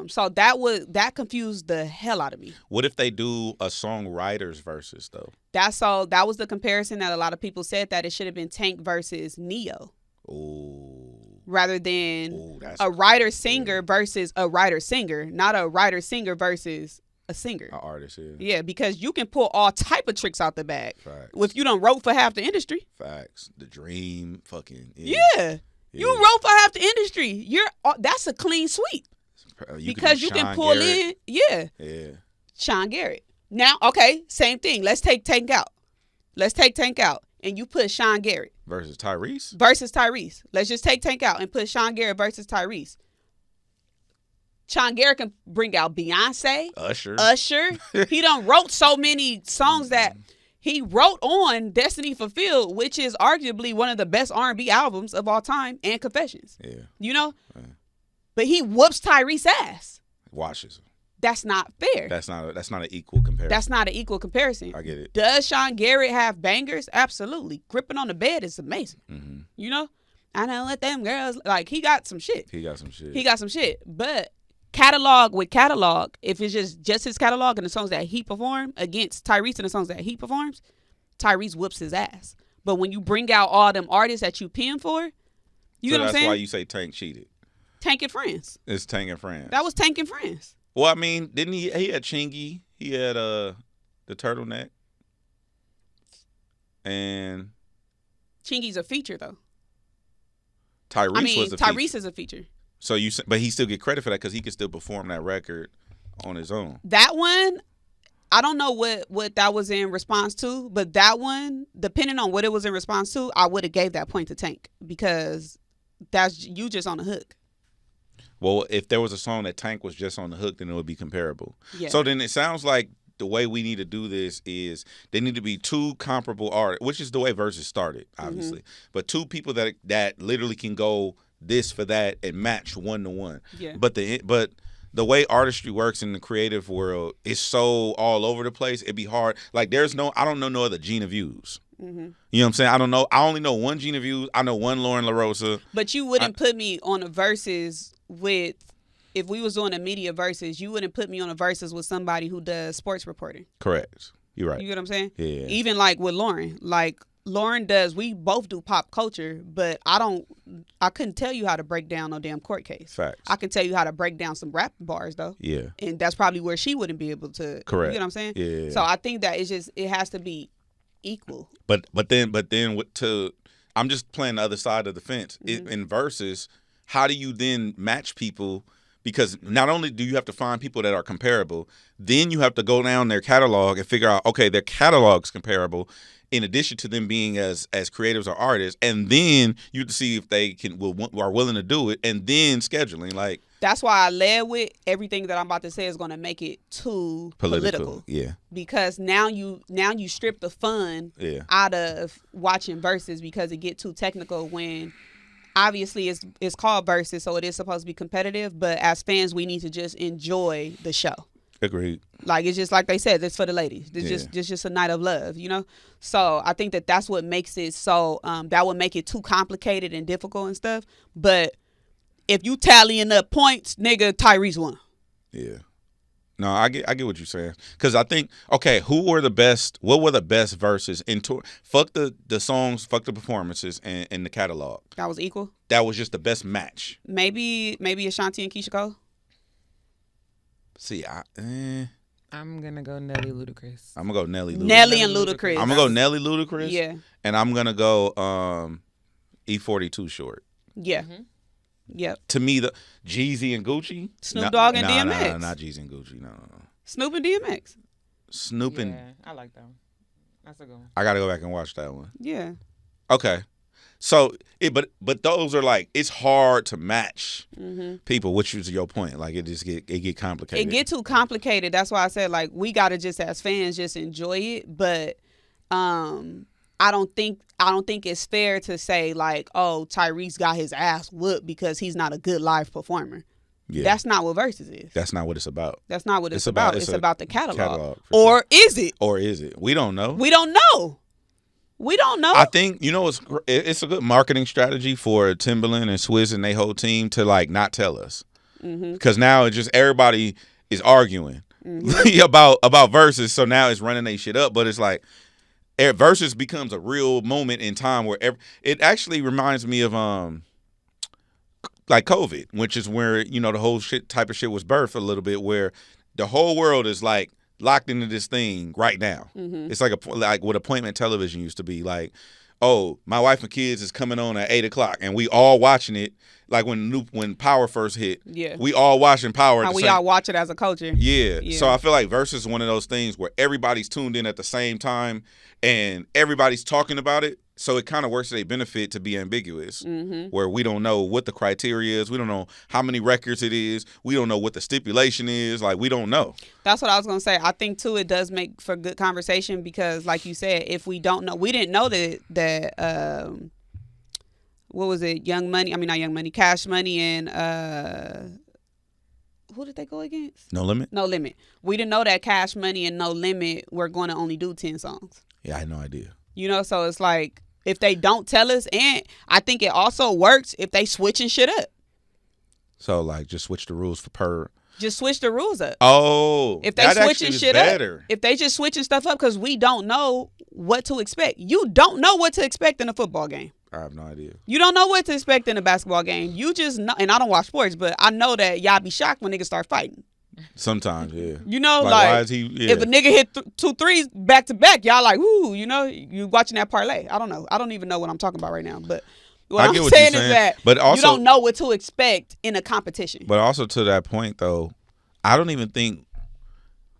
So that confused the hell out of me. What if they do a songwriters versus though? That was the comparison that a lot of people said that it should have been Tank versus Neo. Ooh. Rather than a writer singer versus a writer singer, not a writer singer versus a singer. An artist, yeah. Yeah, because you can pull all type of tricks out the bag. Facts. If you done wrote for half the industry. Facts. The Dream, fucking. Yeah. You wrote for half the industry. That's a clean sweep. Because you can pull in, yeah. Sean Garrett. Now, okay, same thing. Let's take Tank out. And you put Sean Garrett. Versus Tyrese? Let's just take Tank out and put Sean Garrett versus Tyrese. Sean Garrett can bring out Beyonce. Usher. He done wrote so many songs that he wrote on Destiny Fulfilled, which is arguably one of the best R&B albums of all time, and Confessions. Yeah. You know? Yeah. But he whoops Tyrese's ass. Washes him. That's not fair. That's not an equal comparison. I get it. Does Sean Garrett have bangers? Absolutely. Gripping on the Bed is amazing. Mm-hmm. You know? I don't let them girls, like, he got some shit. But catalog with catalog, if it's just his catalog and the songs that he performed against Tyrese and the songs that he performs, Tyrese whoops his ass. But when you bring out all them artists that you pin for, you know what I'm saying? That's why you say Tank cheated. Tank and Friends. It's Tank and Friends. That was Tank and Friends. Well, I mean, didn't he had Chingy, he had the turtleneck. And Chingy's a feature though. Tyrese is a feature. So but he still get credit for that because he could still perform that record on his own. That one, I don't know what that was in response to, but that one, depending on what it was in response to, I would have gave that point to Tank because that's you just on the hook. Well, if there was a song that Tank was just on the hook, then it would be comparable. Yeah. So then it sounds like the way we need to do this is they need to be two comparable artists, which is the way Versuz started, obviously. Mm-hmm. But two people that literally can go this for that and match 1-to-1. Yeah. But the way artistry works in the creative world is so all over the place. It'd be hard. Like I don't know no other Gina Views. Mm-hmm. You know what I'm saying? I only know one Gina Views. I know one Lauren LaRosa. But you wouldn't put me on a versus with, if we was doing a media versus, you wouldn't put me on a versus with somebody who does sports reporting. Correct. You're right. You get what I'm saying? Yeah. Even like with Lauren, like Lauren does, we both do pop culture, but I couldn't tell you how to break down no damn court case. Facts. I can tell you how to break down some rap bars though. Yeah. And that's probably where she wouldn't be able to. Correct. You get what I'm saying? Yeah. So I think that it has to be equal. But then I'm just playing the other side of the fence. In verses, how do you then match people? Because not only do you have to find people that are comparable, then you have to go down their catalog and figure out, okay, their catalog's comparable, in addition to them being as creatives or artists, and then you have to see if they are willing to do it, and then scheduling. Like, that's why I led with everything that I'm about to say is going to make it too political. Yeah. Because now you strip the fun out of watching verses because it get too technical when obviously it's called verses, so it is supposed to be competitive, but as fans we need to just enjoy the show. Agreed. Like, it's just like they said, it's for the ladies. It's just a night of love, you know? So I think that's what makes it so, that would make it too complicated and difficult and stuff. But if you tallying up points, nigga, Tyrese won. Yeah. No, I get what you're saying. Because I think, okay, what were the best verses in tour? Fuck the songs, fuck the performances and the catalog. That was equal? That was just the best match. Maybe Ashanti and Keisha Cole? See, I'm gonna go Nelly Ludacris. I'm gonna go Nelly Ludacris. Nelly and Ludacris. I'm gonna go Nelly Ludacris. Yeah. And I'm gonna go E42 Short. Yeah. Mm-hmm. Yep. To me, the Jeezy and Gucci. Snoop Dogg and DMX. No, not Jeezy and Gucci. No. Snoop and DMX. Snoop and. Yeah, I like that one. That's a good one. I gotta go back and watch that one. Yeah. Okay. So, but those are like, it's hard to match people, which is your point. Like, it get complicated. It get too complicated. That's why I said, like, we gotta just, as fans, just enjoy it. But I don't think it's fair to say, like, oh, Tyrese got his ass whooped because he's not a good live performer. Yeah. That's not what Versus is. That's not what it's about. That's not what it's about. It's about the catalog. Or is it? Or is it? We don't know. We don't know. We don't know. I think, it's a good marketing strategy for Timberland and Swizz and their whole team to, like, not tell us. Because now it's just everybody is arguing about Versus, so now it's running their shit up. But it's like, Versus becomes a real moment in time where it actually reminds me of like COVID, which is where, the whole type of shit was birthed a little bit, where the whole world is like locked into this thing right now. It's like what appointment television used to be. Like, oh, My Wife and Kids is coming on at 8:00, and we all watching it. Like when Power first hit, we all watching Power. How we all watch it as a culture. Yeah. So I feel like Versus is one of those things where everybody's tuned in at the same time and everybody's talking about it. So it kind of works to their benefit to be ambiguous, where we don't know what the criteria is. We don't know how many records it is. We don't know what the stipulation is. Like, we don't know. That's what I was going to say. I think, too, it does make for good conversation because, like you said, if we don't know, we didn't know that what was it? Not Young Money, Cash Money and who did they go against? No Limit? No Limit. We didn't know that Cash Money and No Limit were going to only do 10 songs. Yeah, I had no idea. So it's like, if they don't tell us, and I think it also works if they switching shit up. So, like, just switch the rules for per. Just switch the rules up. Oh, if they switching shit up, if they just switching stuff up, because we don't know what to expect. You don't know what to expect in a football game. I have no idea. You don't know what to expect in a basketball game. You just know, and I don't watch sports, but I know that y'all be shocked when niggas start fighting. Sometimes, yeah. Like why is he? Yeah. If a nigga hit 2 threes back to back, y'all like, whoo, you watching that parlay. I don't know. I don't even know what I'm talking about right now. But what I'm saying is that but also, you don't know what to expect in a competition. But also to that point, though, I don't even think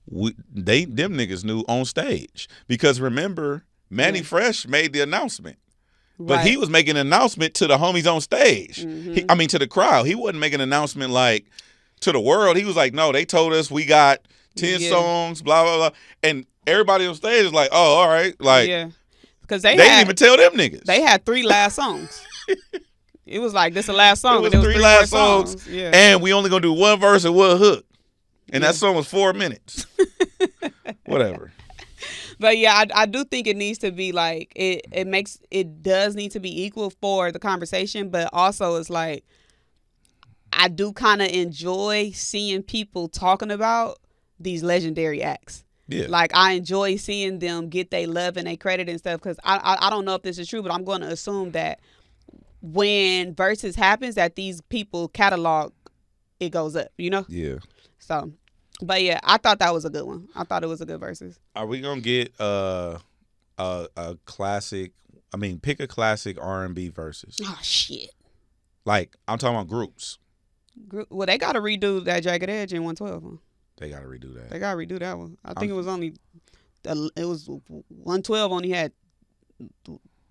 them niggas knew on stage. Because remember, Manny Fresh made the announcement. But he was making an announcement to the homies on stage. To the crowd. He wasn't making an announcement like to the world. He was like, no, they told us we got 10 songs, blah, blah, blah. And everybody on stage is like, oh, all right. Like, because they didn't even tell them niggas. They had 3 last songs. It was like this the last song. It was and three more last songs. Yeah. And we only gonna do one verse and one hook. And that song was 4 minutes. Whatever. But yeah, I do think it needs to be like it does need to be equal for the conversation, but also it's like I do kind of enjoy seeing people talking about these legendary acts. Yeah. Like I enjoy seeing them get their love and their credit and stuff because I don't know if this is true, but I'm going to assume that when Versus happens, that these people catalog, it goes up, you know? Yeah. So, but yeah, I thought that was a good one. I thought it was a good Versus. Are we gonna get a classic? I mean, pick a classic R&B versus. Oh shit. Like I'm talking about groups. Well, they got to redo that Jagged Edge in 112. Huh? They gotta redo that. They got to redo that one. I think it was 112 only had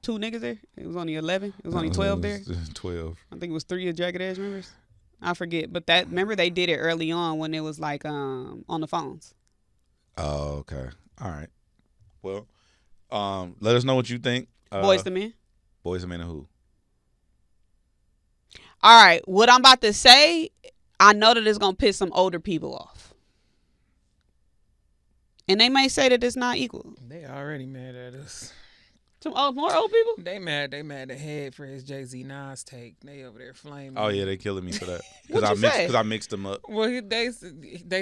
2 niggas there. It was only 11. It was only 12 there. 12. I think it was 3 of Jagged Edge members. I forget, but remember they did it early on when it was like on the phones. Oh, okay. All right. Well, let us know what you think. Boys to Men. Boys to Men and who? All right, what I'm about to say, I know that it's gonna piss some older people off, and they may say that it's not equal. They already mad at us. Some more old people. They mad at Hed for his Jay-Z Nas take. They over there flaming. Oh yeah, they killing me for that What'd you say? because I mixed them up. Well, they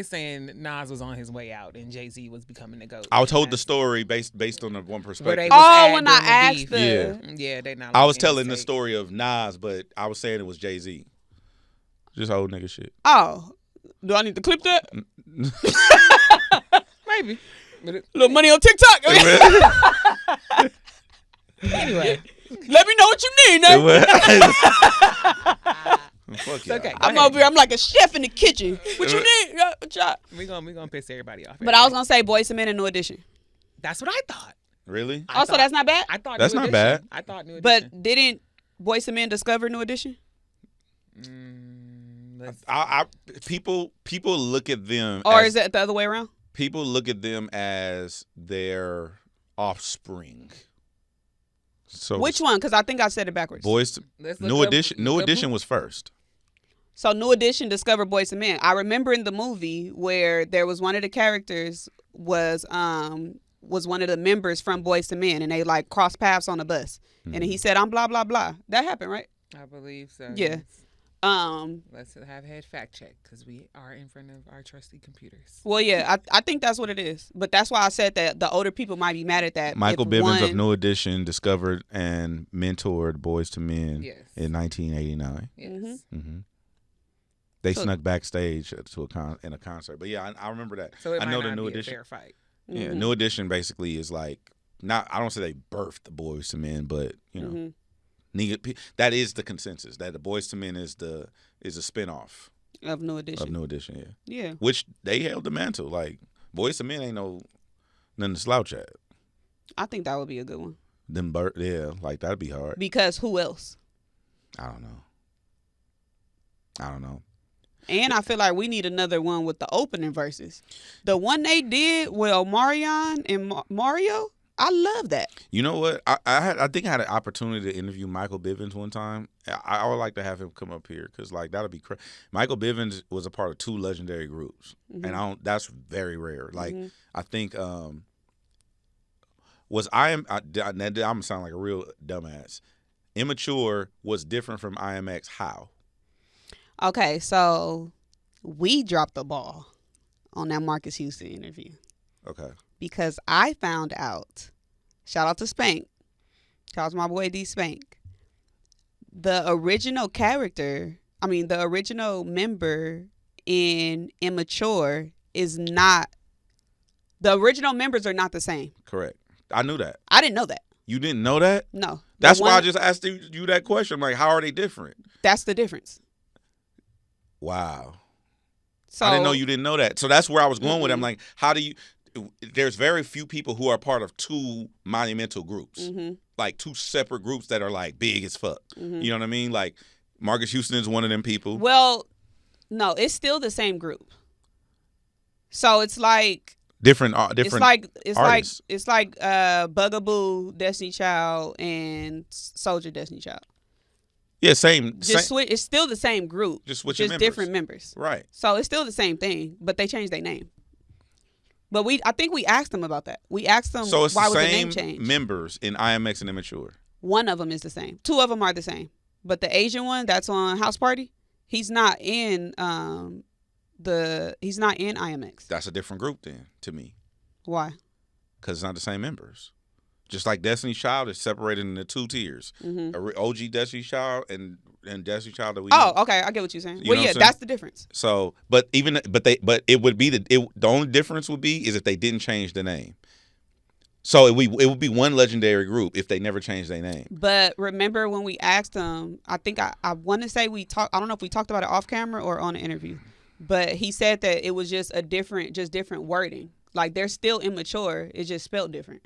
saying Nas was on his way out and Jay-Z was becoming the GOAT. I told the story based on the one Where perspective. they was at When during I the asked beef. Yeah, they not. I was liking telling his the take. story of Nas, but I was saying it was Jay-Z. Just old nigga shit. Oh, do I need to clip that? Maybe. Little money on TikTok. Anyway, Let me know what you need. Now. Fuck it's okay. I'm over here. I'm like a chef in the kitchen. What you need? We gonna piss everybody off. But I was gonna say Boyz II Men and New Edition. That's what I thought. Really? Also, that's not bad. I thought That's New not Edition. bad. I thought New Edition. But didn't Boyz II Men discover New Edition? People look at them, Or as, is it the other way around? people look at them as their offspring. So Which one? Because I think I said it backwards. New Edition was first. So New Edition discovered Boyz II Men. I remember in the movie where there was one of the characters was one of the members from Boyz II Men, and they like crossed paths on a bus, and he said, "I'm blah blah blah." That happened, right? I believe so. Yeah. Yes. Let's have Hed fact check because we are in front of our trusty computers. Well, yeah, I think that's what it is. But that's why I said that the older people might be mad at that. Michael If Bivins of one- New Edition discovered and mentored Boyz II Men Yes. in 1989. Yes. Mm-hmm. They So- snuck backstage to in a concert. But yeah, I remember that. So it I might know not the New be Edition. a fair fight. Yeah, Mhm. New Edition basically is like not. I don't say they birthed the Boyz II Men, but you know, Mhm. that is the consensus that the Boyz II Men is a spinoff Of New Edition. of New Edition. Yeah, Yeah. which they held the mantle. Like Boyz II Men ain't nothing to slouch at. I think that would be a good one. Yeah, like that'd be hard. Because who else? I don't know. And I feel like we need another one with the opening verses. The one they did with Omarion and Mario, I love that. You know what? I think I had an opportunity to interview Michael Bivins one time. I would like to have him come up here because like that'd be crazy. Michael Bivins was a part of 2 legendary groups, and that's very rare. Like I think I'm gonna sound like a real dumbass. Immature was different from IMX. How? Okay, so we dropped the ball on that Marcus Houston interview Okay. because I found out, shout out to Spank, shout out to my boy D Spank, the original member in Immature is not, the original members are not the same. Correct. I knew that. I didn't know that. You didn't know that? No. That's why I just asked you that question. I'm like, how are they different? That's the difference. Wow. So I didn't know you didn't know that. So that's where I was going with it. I'm like, how do you – there's very few people who are part of 2 monumental groups, like 2 separate groups that are like big as fuck. You know what I mean? Like Marcus Houston is one of them people. Well, no, it's still the same group. So it's like Different it's like Bugaboo, Destiny Child, and Soldier Destiny Child. Yeah, same. Just switch. It's still the same group. Just switching just members. different members. Right. So it's still the same thing, but they changed their name. But I think we asked them about that. We asked them So it's why the was the name same changed. members in IMX and Immature. One of them is the same. Two of them are the same. But the Asian one that's on House Party, he's not in he's not in IMX. That's a different group then to me. Why? Because it's not the same members. Just like Destiny's Child is separated into 2 tiers. OG Destiny's Child and Destiny's Child that we know. Okay, I get what you're saying. You Well, know yeah, what I'm that's the difference. So, but it would be the only difference would be is if they didn't change the name. So it would be one legendary group if they never changed their name. But remember when we asked them, I think I want to say we talked. I don't know if we talked about it off camera or on an interview, but he said that it was just different wording. Like they're still immature. It's just spelled different.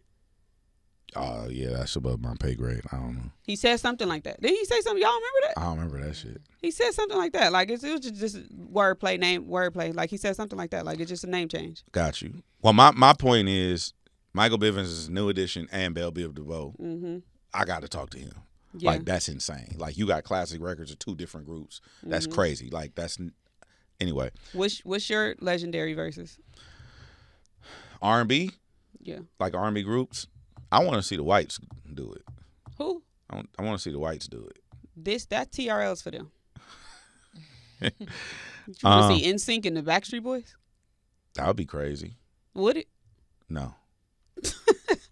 Yeah, that's above my pay grade. I don't know. He said something like that. Didn't he say something? Y'all remember that? I don't remember that shit. He said something like that. Like it was just wordplay. Like he said something like that. Like it's just a name change. Got you. Well, my point is Michael Bivins is New Edition and Belle Biv DeVoe. I got to talk to him. Yeah. Like that's insane. Like you got classic records of 2 different groups. That's crazy. Like that's anyway. What's your legendary verses? R&B. Yeah. Like R&B groups. I want to see the Whites do it. Who? I want to see the Whites do it. That TRL's for them. You want to see NSYNC and the Backstreet Boys? That would be crazy. Would it? No.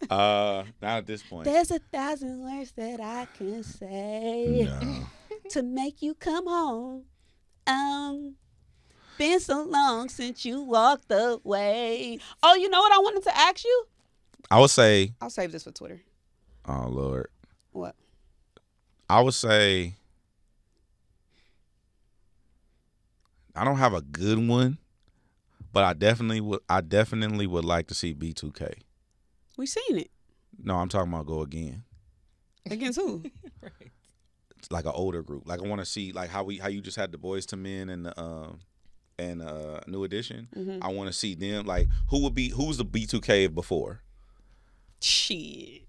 Not at this point. There's 1,000 words that I can say No. to make you come home. Been so long since you walked away. Oh, you know what I wanted to ask you? I would say. I'll save this for Twitter. Oh Lord. What? I would say. I don't have a good one, but I definitely would like to see B2K. We seen it. No, I'm talking about Go Again. Against who? Right. It's like an older group. Like I want to see like how you just had the Boys to Men and the New Edition. I want to see them like who's the B2K before. Shit.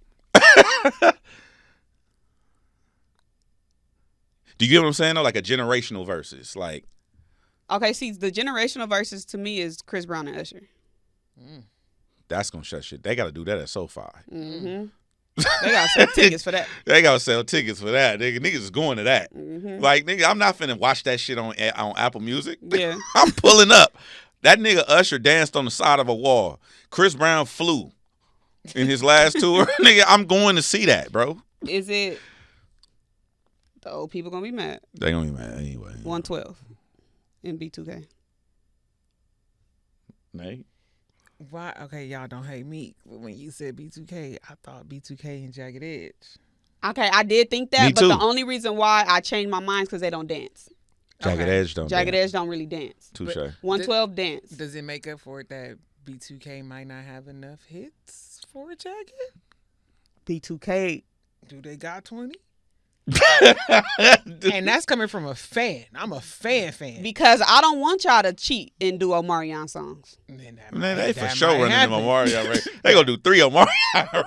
Do you get what I'm saying though? Like a generational versus like. Okay, see, the generational verses to me is Chris Brown and Usher. That's gonna shut shit. They gotta do that at SoFi. They gotta sell tickets for that. They gotta sell tickets for that. Niggas is going to that. Like nigga, I'm not finna watch that shit on Apple Music. Yeah. I'm pulling up. That nigga Usher danced on the side of a wall. Chris Brown flew in his last tour. Nigga, I'm going to see that, bro. Is it the old people gonna be mad? They gonna be mad anyway. 112 in B2K. Nate? Why? Okay, y'all don't hate me. When you said B2K, I thought B2K and Jagged Edge. Okay, I did think that, Me but too. the only reason why I changed my mind is because they don't dance. Jagged Okay. Edge don't. Jagged dance. Edge don't really dance. Touche. 112 dance. Does it make up for it that B2K might not have enough hits for Jagged? B2K. Do they got 20? And that's coming from a fan. I'm a fan. Because I don't want y'all to cheat and do Omarion songs. Man, they for sure running them Omarion right. They gonna do 3 Omarion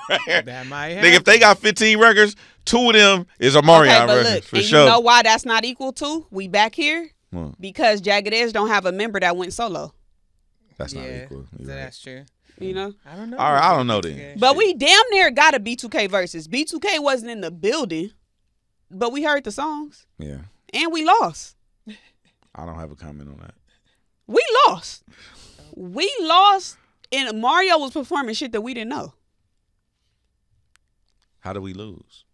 right. That might happen. Nigga, if they got 15 records, 2 of them is Omarion Okay, but records look, for and sure. you know why that's not equal to? We back here? What? Because Jagged Edge don't have a member that went solo. That's not Yeah, equal. so You're right. that's true. You know? I don't know. All right, I don't know then. B2K. But we damn near got a B2K versus. B2K wasn't in the building, but we heard the songs. Yeah, And we lost. I don't have a comment on that. We lost. We lost, and Mario was performing shit that we didn't know. How do we lose?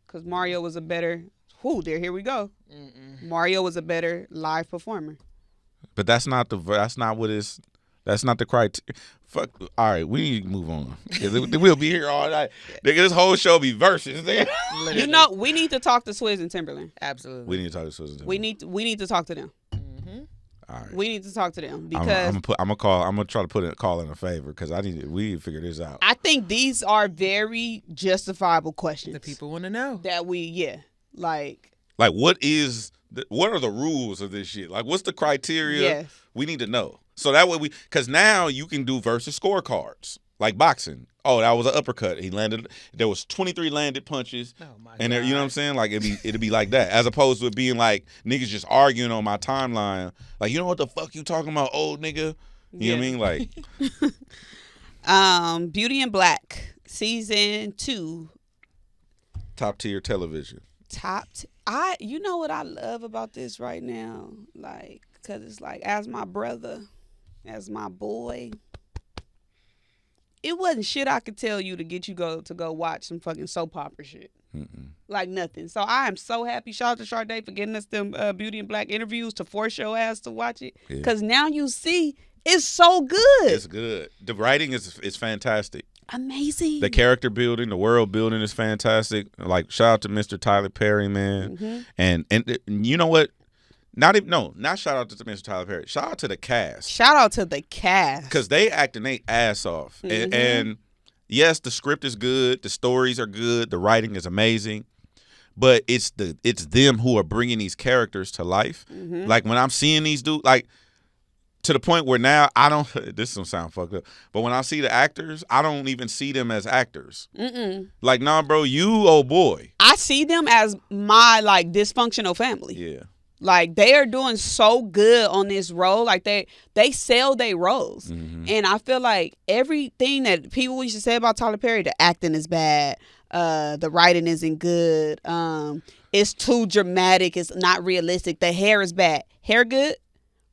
Because Mario was a better... there, here we go. Mario was a better live performer. But that's not the criteria. Fuck. All right, we need to move on. We'll be here all night. Nigga, this whole show be verses. You know, we need to talk to Swizz and Timberland. Absolutely. We need to talk to Susan. We need to talk to them. All right. We need to talk to them because I'm gonna try to put a call in a favor because we need to figure this out. I think these are very justifiable questions. The people want to know. That like what are the rules of this shit? Like, what's the criteria? Yes. We need to know. So that way because now you can do versus scorecards. Like boxing. Oh, that was an uppercut. He landed. There was 23 landed punches. Oh my And God. you know what I'm saying? Like it'd be like that, as opposed to it being like niggas just arguing on my timeline. Like, you know what the fuck you talking about, old nigga? You know what I mean? Like, Beauty and Black season 2. Top tier television. You know what I love about this right now, like, cause it's like, as my brother, as my boy. It wasn't shit I could tell you to get you to go watch some fucking soap opera shit. Mm-mm. Like nothing. So I am so happy. Shout out to Sade for getting us them Beauty and Black interviews to force your ass to watch it. Yeah. Because now you see it's so good. It's good. The writing is fantastic. Amazing. The character building, the world building is fantastic. Like, shout out to Mr. Tyler Perry, man. Mm-hmm. And you know what? Not shout out to Mr. Tyler Perry. Shout out to the cast. Shout out to the cast. Because they acting their ass off. Mm-hmm. And yes, the script is good. The stories are good. The writing is amazing. But it's them who are bringing these characters to life. Mm-hmm. Like, when I'm seeing these dudes, like, to the point where now I don't, this is gonna sound fucked up, but when I see the actors, I don't even see them as actors. Mm-mm. Like, nah, bro, you old boy. I see them as my, like, dysfunctional family. Yeah. Like, they are doing so good on this role. Like, they sell their roles. Mm-hmm. And I feel like everything that people used to say about Tyler Perry, the acting is bad, the writing isn't good, it's too dramatic, it's not realistic, the hair is bad. Hair good,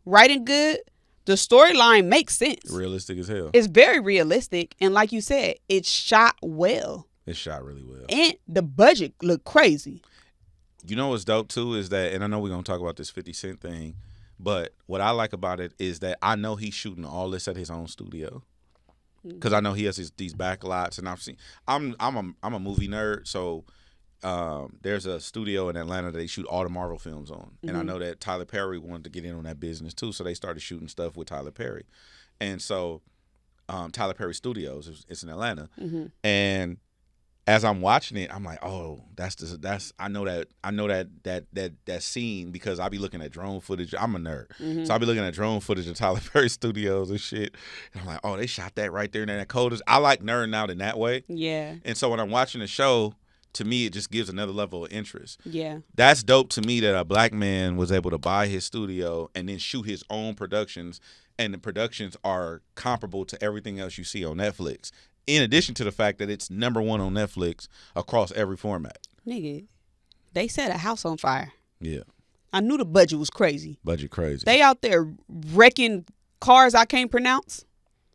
writing good, the storyline makes sense. Realistic as hell. It's very realistic. And like you said, it's shot well. It's shot really well. And the budget looked crazy. You know what's dope too is that, and I know we're gonna talk about this 50 Cent thing, but what I like about it is that I know he's shooting all this at his own studio, because I know he has these back lots, and I've seen. I'm a movie nerd, so there's a studio in Atlanta that they shoot all the Marvel films on, and I know that Tyler Perry wanted to get in on that business too, so they started shooting stuff with Tyler Perry, and so Tyler Perry Studios, it's in Atlanta, and as I'm watching it, I'm like, oh, I know that scene, because I be looking at drone footage. I'm a nerd, so I be looking at drone footage of Tyler Perry Studios and shit. And I'm like, oh, they shot that right there in that coders. I like nerding out in that way. Yeah. And so when I'm watching the show, to me, it just gives another level of interest. Yeah. That's dope to me that a black man was able to buy his studio and then shoot his own productions, and the productions are comparable to everything else you see on Netflix. In addition to the fact that it's #1 on Netflix across every format. Nigga, they set a house on fire. Yeah. I knew the budget was crazy. Budget crazy. They out there wrecking cars I can't pronounce,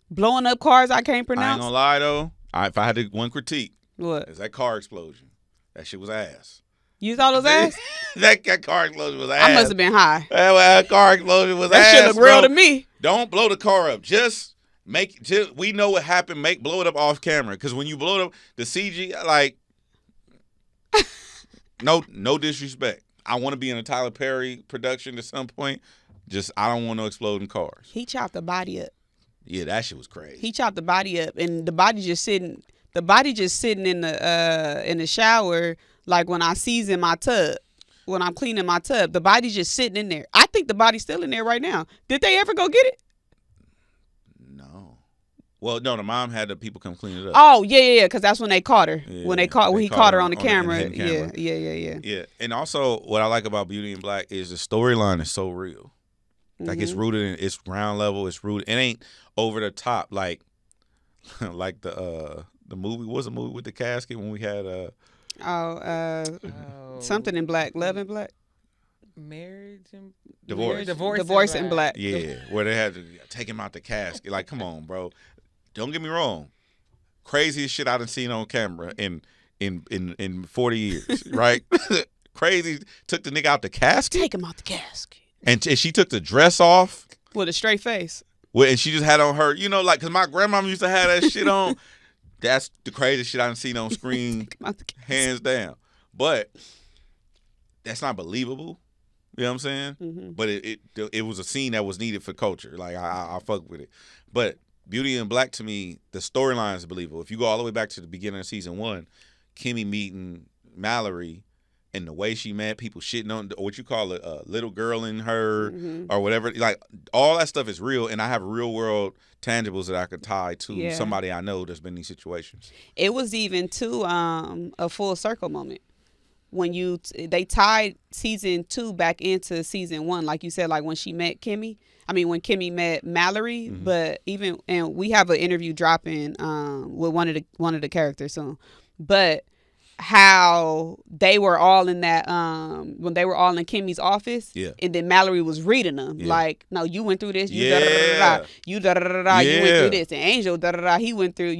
blowing up cars I can't pronounce. I ain't gonna lie though. If I had one critique, What? is that car explosion. That shit was ass. You thought it was ass? that car explosion was ass. I must have been high. That car explosion was ass. That shit look real to me. Don't blow the car up. We know what happened. Blow it up off camera. Because when you blow it up, the CG, like, no disrespect. I want to be in a Tyler Perry production at some point. I don't want no exploding cars. He chopped the body up. Yeah, that shit was crazy. He chopped the body up, and the body just sitting in the shower, like when I season my tub. When I'm cleaning my tub, the body's just sitting in there. I think the body's still in there right now. Did they ever go get it? No. Well, no, the mom had the people come clean it up. Oh, yeah, because that's when they caught her. Yeah, when he caught her on the camera. hidden camera. Yeah. Yeah, and also what I like about Beauty and Black is the storyline is so real. Like, it's rooted in, it's ground level, it's rooted. It ain't over the top like the movie. What was the movie with the casket when we had something in black, Love in Black. Marriage and Divorce in Black. Yeah, where they had to take him out the casket. Like, come on, bro. Don't get me wrong. Craziest shit I done seen on camera in 40 years, right? Crazy. Took the nigga out the casket. Take him out the casket. And she took the dress off. With a straight face. Well, and she just had on her, like, because my grandmama used to have that shit on. That's the craziest shit I done seen on screen, hands down. But that's not believable. You know what I'm saying? Mm-hmm. But it was a scene that was needed for culture. Like, I fuck with it. But Beauty and Black, to me, the storyline is believable. If you go all the way back to the beginning of season 1, Kimmy meeting Mallory and the way she met people shitting on what you call a little girl in her Mm-hmm. or whatever. Like all that stuff is real, and I have real world tangibles that I could tie to somebody I know that's been in these situations. It was even too a full circle moment when they tied season 2 back into season 1, like you said, like when she met Kimmy. I mean, when Kimmy met Mallory, Mm-hmm. but and we have an interview dropping with one of the characters soon, but how they were all in that when they were all in Kimmy's office, and then Mallory was reading them like, no, you went through this, you da da da da, you da da da da, you went through this, and Angel da da da, he went through,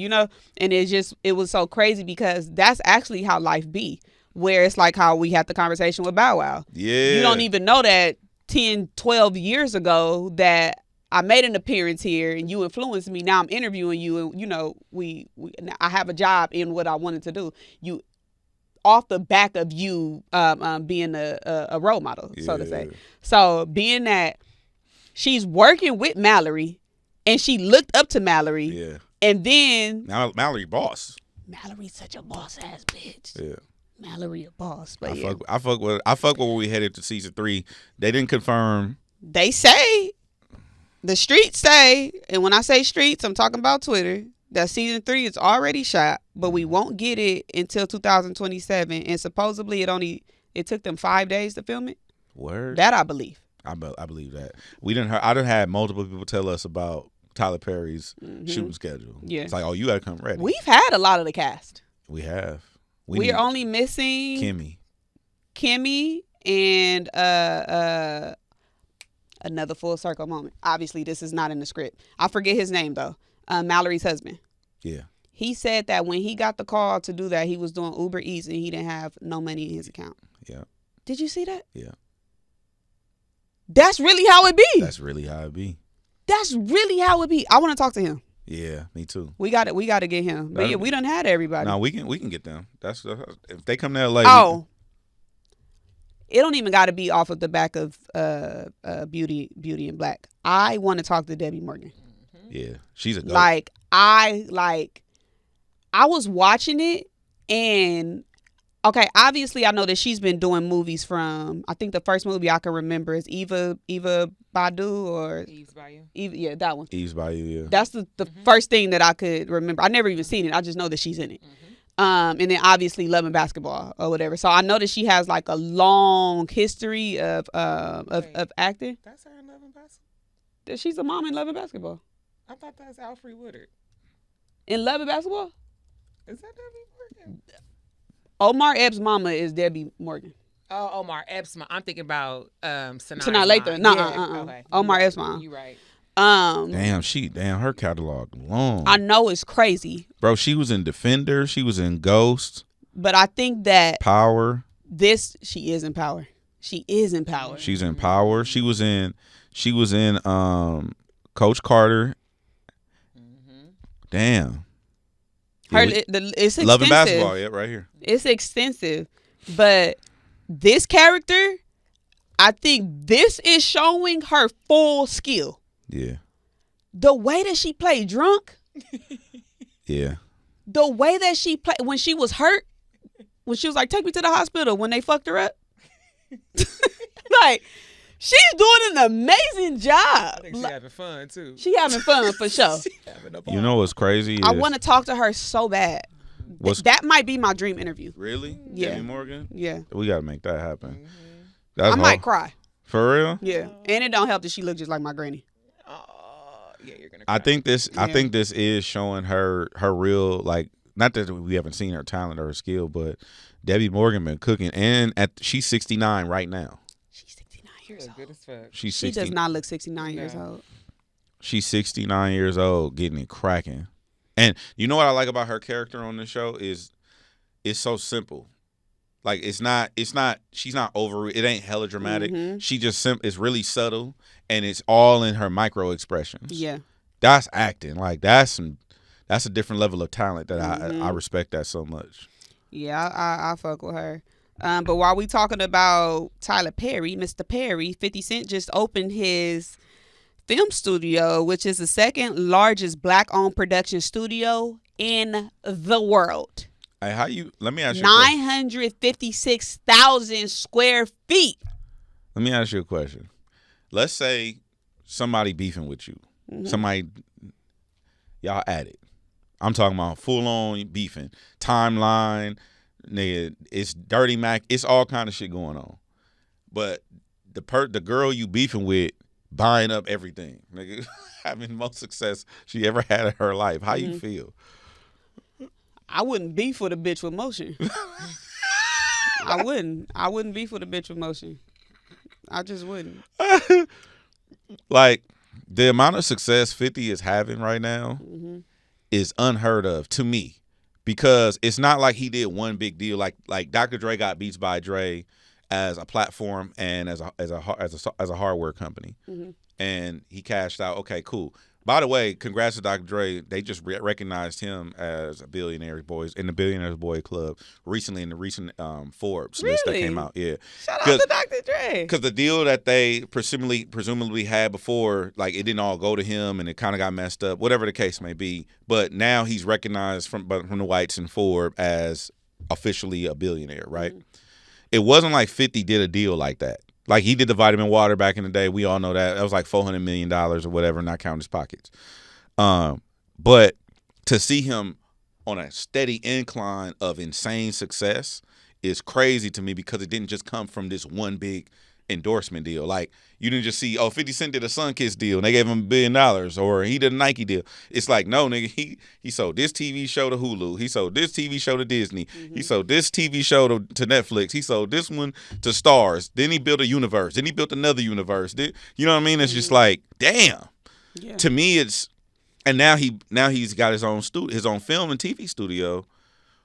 and it was so crazy because that's actually how life be, where it's like how we had the conversation with Bow Wow. You don't even know that 10, 12 years ago that I made an appearance here and you influenced me. Now I'm interviewing you, and I have a job in what I wanted to do. You off the back of you being a role model, so to say. So being that she's working with Mallory and she looked up to Mallory, and then now Mallory boss. Mallory's such a boss ass bitch. Yeah. Mallory a boss, but I fuck with where we headed to season 3. They didn't confirm. They say, the streets say, and when I say streets, I'm talking about Twitter, that season 3 is already shot, but we won't get it until 2027. And supposedly it took them 5 days to film it. Word. That I believe. I believe that. I done had multiple people tell us about Tyler Perry's shooting schedule. Yeah. It's like, oh, you got to come ready. We've had a lot of the cast. We have. We're only missing Kimmy and another full circle moment. Obviously, this is not in the script. I forget his name though. Mallory's husband. Yeah. He said that when he got the call to do that, he was doing Uber Eats and he didn't have no money in his account. Yeah. Did you see that? Yeah. That's really how it be. That's really how it be. That's really how it be. I want to talk to him. Yeah, me too. We got to get him. But yeah, we done had everybody. No, we can get them. That's if they come to LA. Oh. It don't even got to be off of the back of Beauty and Black. I want to talk to Debbie Morgan. Yeah, she's a goat. I was watching it, and okay, obviously I know that she's been doing movies from, I think the first movie I can remember is Eva Badu or Eve's Bayou. Yeah, that one. Eve's Bayou, yeah. That's the first thing that I could remember. I never even seen it. I just know that she's in it. And then obviously Love and Basketball or whatever. So I know that she has like a long history of acting. That's her in Love and Basketball. That she's a mom in Love and Basketball. I thought that was Alfred Woodard. In Love and Basketball? Is that Debbie Morgan? Omar Epps' mama is Debbie Morgan. Oh, Omar Epps' mom. I'm thinking about Sanaa Lathan. No, Okay. Omar Epps' mom. You right. Damn, her catalog long. I know it's crazy. Bro, she was in Defender, she was in Ghost. But I think that Power. She is in Power. She is in Power. She's in Power. She was in Coach Carter. Damn. It's extensive. Love and Basketball, yeah, right here. It's extensive. But this character, I think this is showing her full skill. Yeah. The way that she played drunk. Yeah. The way that she played when she was hurt. When she was like, take me to the hospital when they fucked her up. Like, she's doing an amazing job. I think she's having fun too. She having fun for sure. You know what's crazy? I want to talk to her so bad. That might be my dream interview. Really? Yeah. Debbie Morgan? Yeah. We got to make that happen. I might cry. For real? Yeah. And it don't help that she look just like my granny. Yeah, you're gonna cry. I think this is showing her real, like, not that we haven't seen her talent or her skill, but Debbie Morgan been cooking, and she's 69 right now. She's 69 years old. Good as fuck. She does not look 69 years old. She's 69 years old, getting it cracking. And you know what I like about her character on the show is it's so simple. Like she's not over, it ain't hella dramatic. Mm-hmm. She just it's really subtle, and it's all in her micro expressions. Yeah. That's acting. Like that's a different level of talent that I respect that so much. Yeah, I fuck with her. But while we talking about Tyler Perry, Mr. Perry, 50 Cent just opened his film studio, which is the second largest black-owned production studio in the world. Hey, let me ask you 956,000 square feet. Let me ask you a question. Let's say somebody beefing with you. Somebody, y'all at it. I'm talking about full on beefing. Timeline, nigga, it's Dirty Mac. It's all kind of shit going on. But the girl you beefing with buying up everything. Nigga, having the most success she ever had in her life. How you feel? I wouldn't beef with a bitch with motion. I wouldn't beef with a bitch with motion. I just wouldn't. Like, the amount of success 50 is having right now is unheard of to me, because it's not like he did one big deal. Like Dr. Dre got Beats by Dre as a platform and as a hardware company, and he cashed out. Okay, cool. By the way, congrats to Dr. Dre. They just recognized him as a Billionaires Boys in the Billionaires Boy Club recently in the recent Forbes list that came out. Yeah, shout out to Dr. Dre. Because the deal that they presumably had before, like, it didn't all go to him and it kind of got messed up, whatever the case may be. But now he's recognized from the whites and Forbes as officially a billionaire, right? It wasn't like 50 did a deal like that. Like, he did the vitamin water back in the day. We all know that. That was like $400 million or whatever, not counting his pockets. But to see him on a steady incline of insane success is crazy to me, because it didn't just come from this one big endorsement deal. Like, you didn't just see, 50 Cent did a Sunkiss deal and they gave him $1 billion, or he did a Nike deal. It's like, no, nigga, he sold this TV show to Hulu. He sold this TV show to Disney. He sold this TV show to Netflix. He sold this one to Stars. Then he built a universe. Then he built another universe. You know what I mean? It's just like, damn. Yeah. To me, it's, and now he's got his own film and TV studio,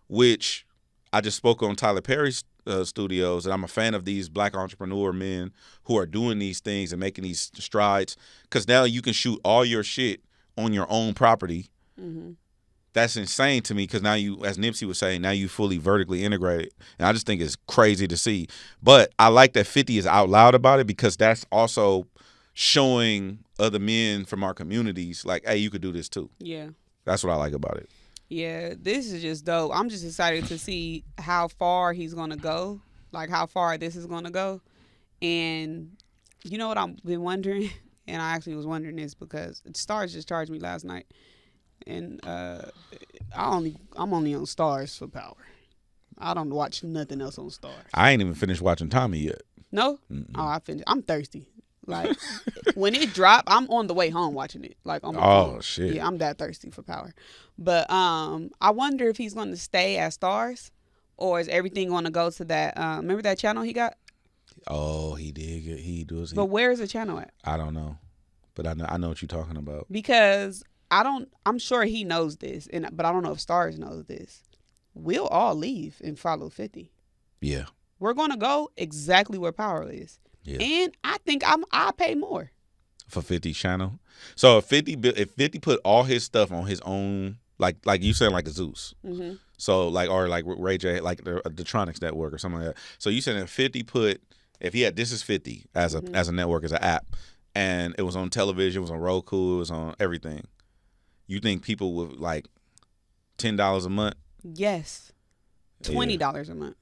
which I just spoke on Tyler Perry's studios, and I'm a fan of these black entrepreneur men who are doing these things and making these strides, because now you can shoot all your shit on your own property. That's insane to me, because now you, as Nipsey was saying, now you fully vertically integrated, and I just think it's crazy to see. But I like that 50 is out loud about it, because that's also showing other men from our communities like, hey, you could do this too. Yeah, that's what I like about it. Yeah, this is just dope. I'm just excited to see how far he's going to go, like how far this is going to go. And you know what I've been wondering? And I actually was wondering this because Stars just charged me last night. And I'm only on Stars for power. I don't watch nothing else on Stars. I ain't even finished watching Tommy yet. No? Mm-mm. Oh, I finished. I'm thirsty. Like, when it dropped, I'm on the way home watching it. Like, on my phone. Shit. Yeah, I'm that thirsty for power. But I wonder if he's going to stay at Stars, or is everything going to go to that? Remember that channel he got? Oh, he did. He does. But where is the channel at? I don't know, but I know what you're talking about. Because I'm sure he knows this, but I don't know if Stars knows this. We'll all leave and follow 50. Yeah. We're going to go exactly where power is. Yeah. And I think I'll pay more for 50's channel. So if 50 put all his stuff on his own, like you said, like a Zeus. Mm-hmm. So or like Ray J, like the Tronics network or something like that. So you said if 50 if he had This Is 50 as a network, as an app, and it was on television, it was on Roku, it was on everything, you think people would like $10 a month? Yes. $20 a month.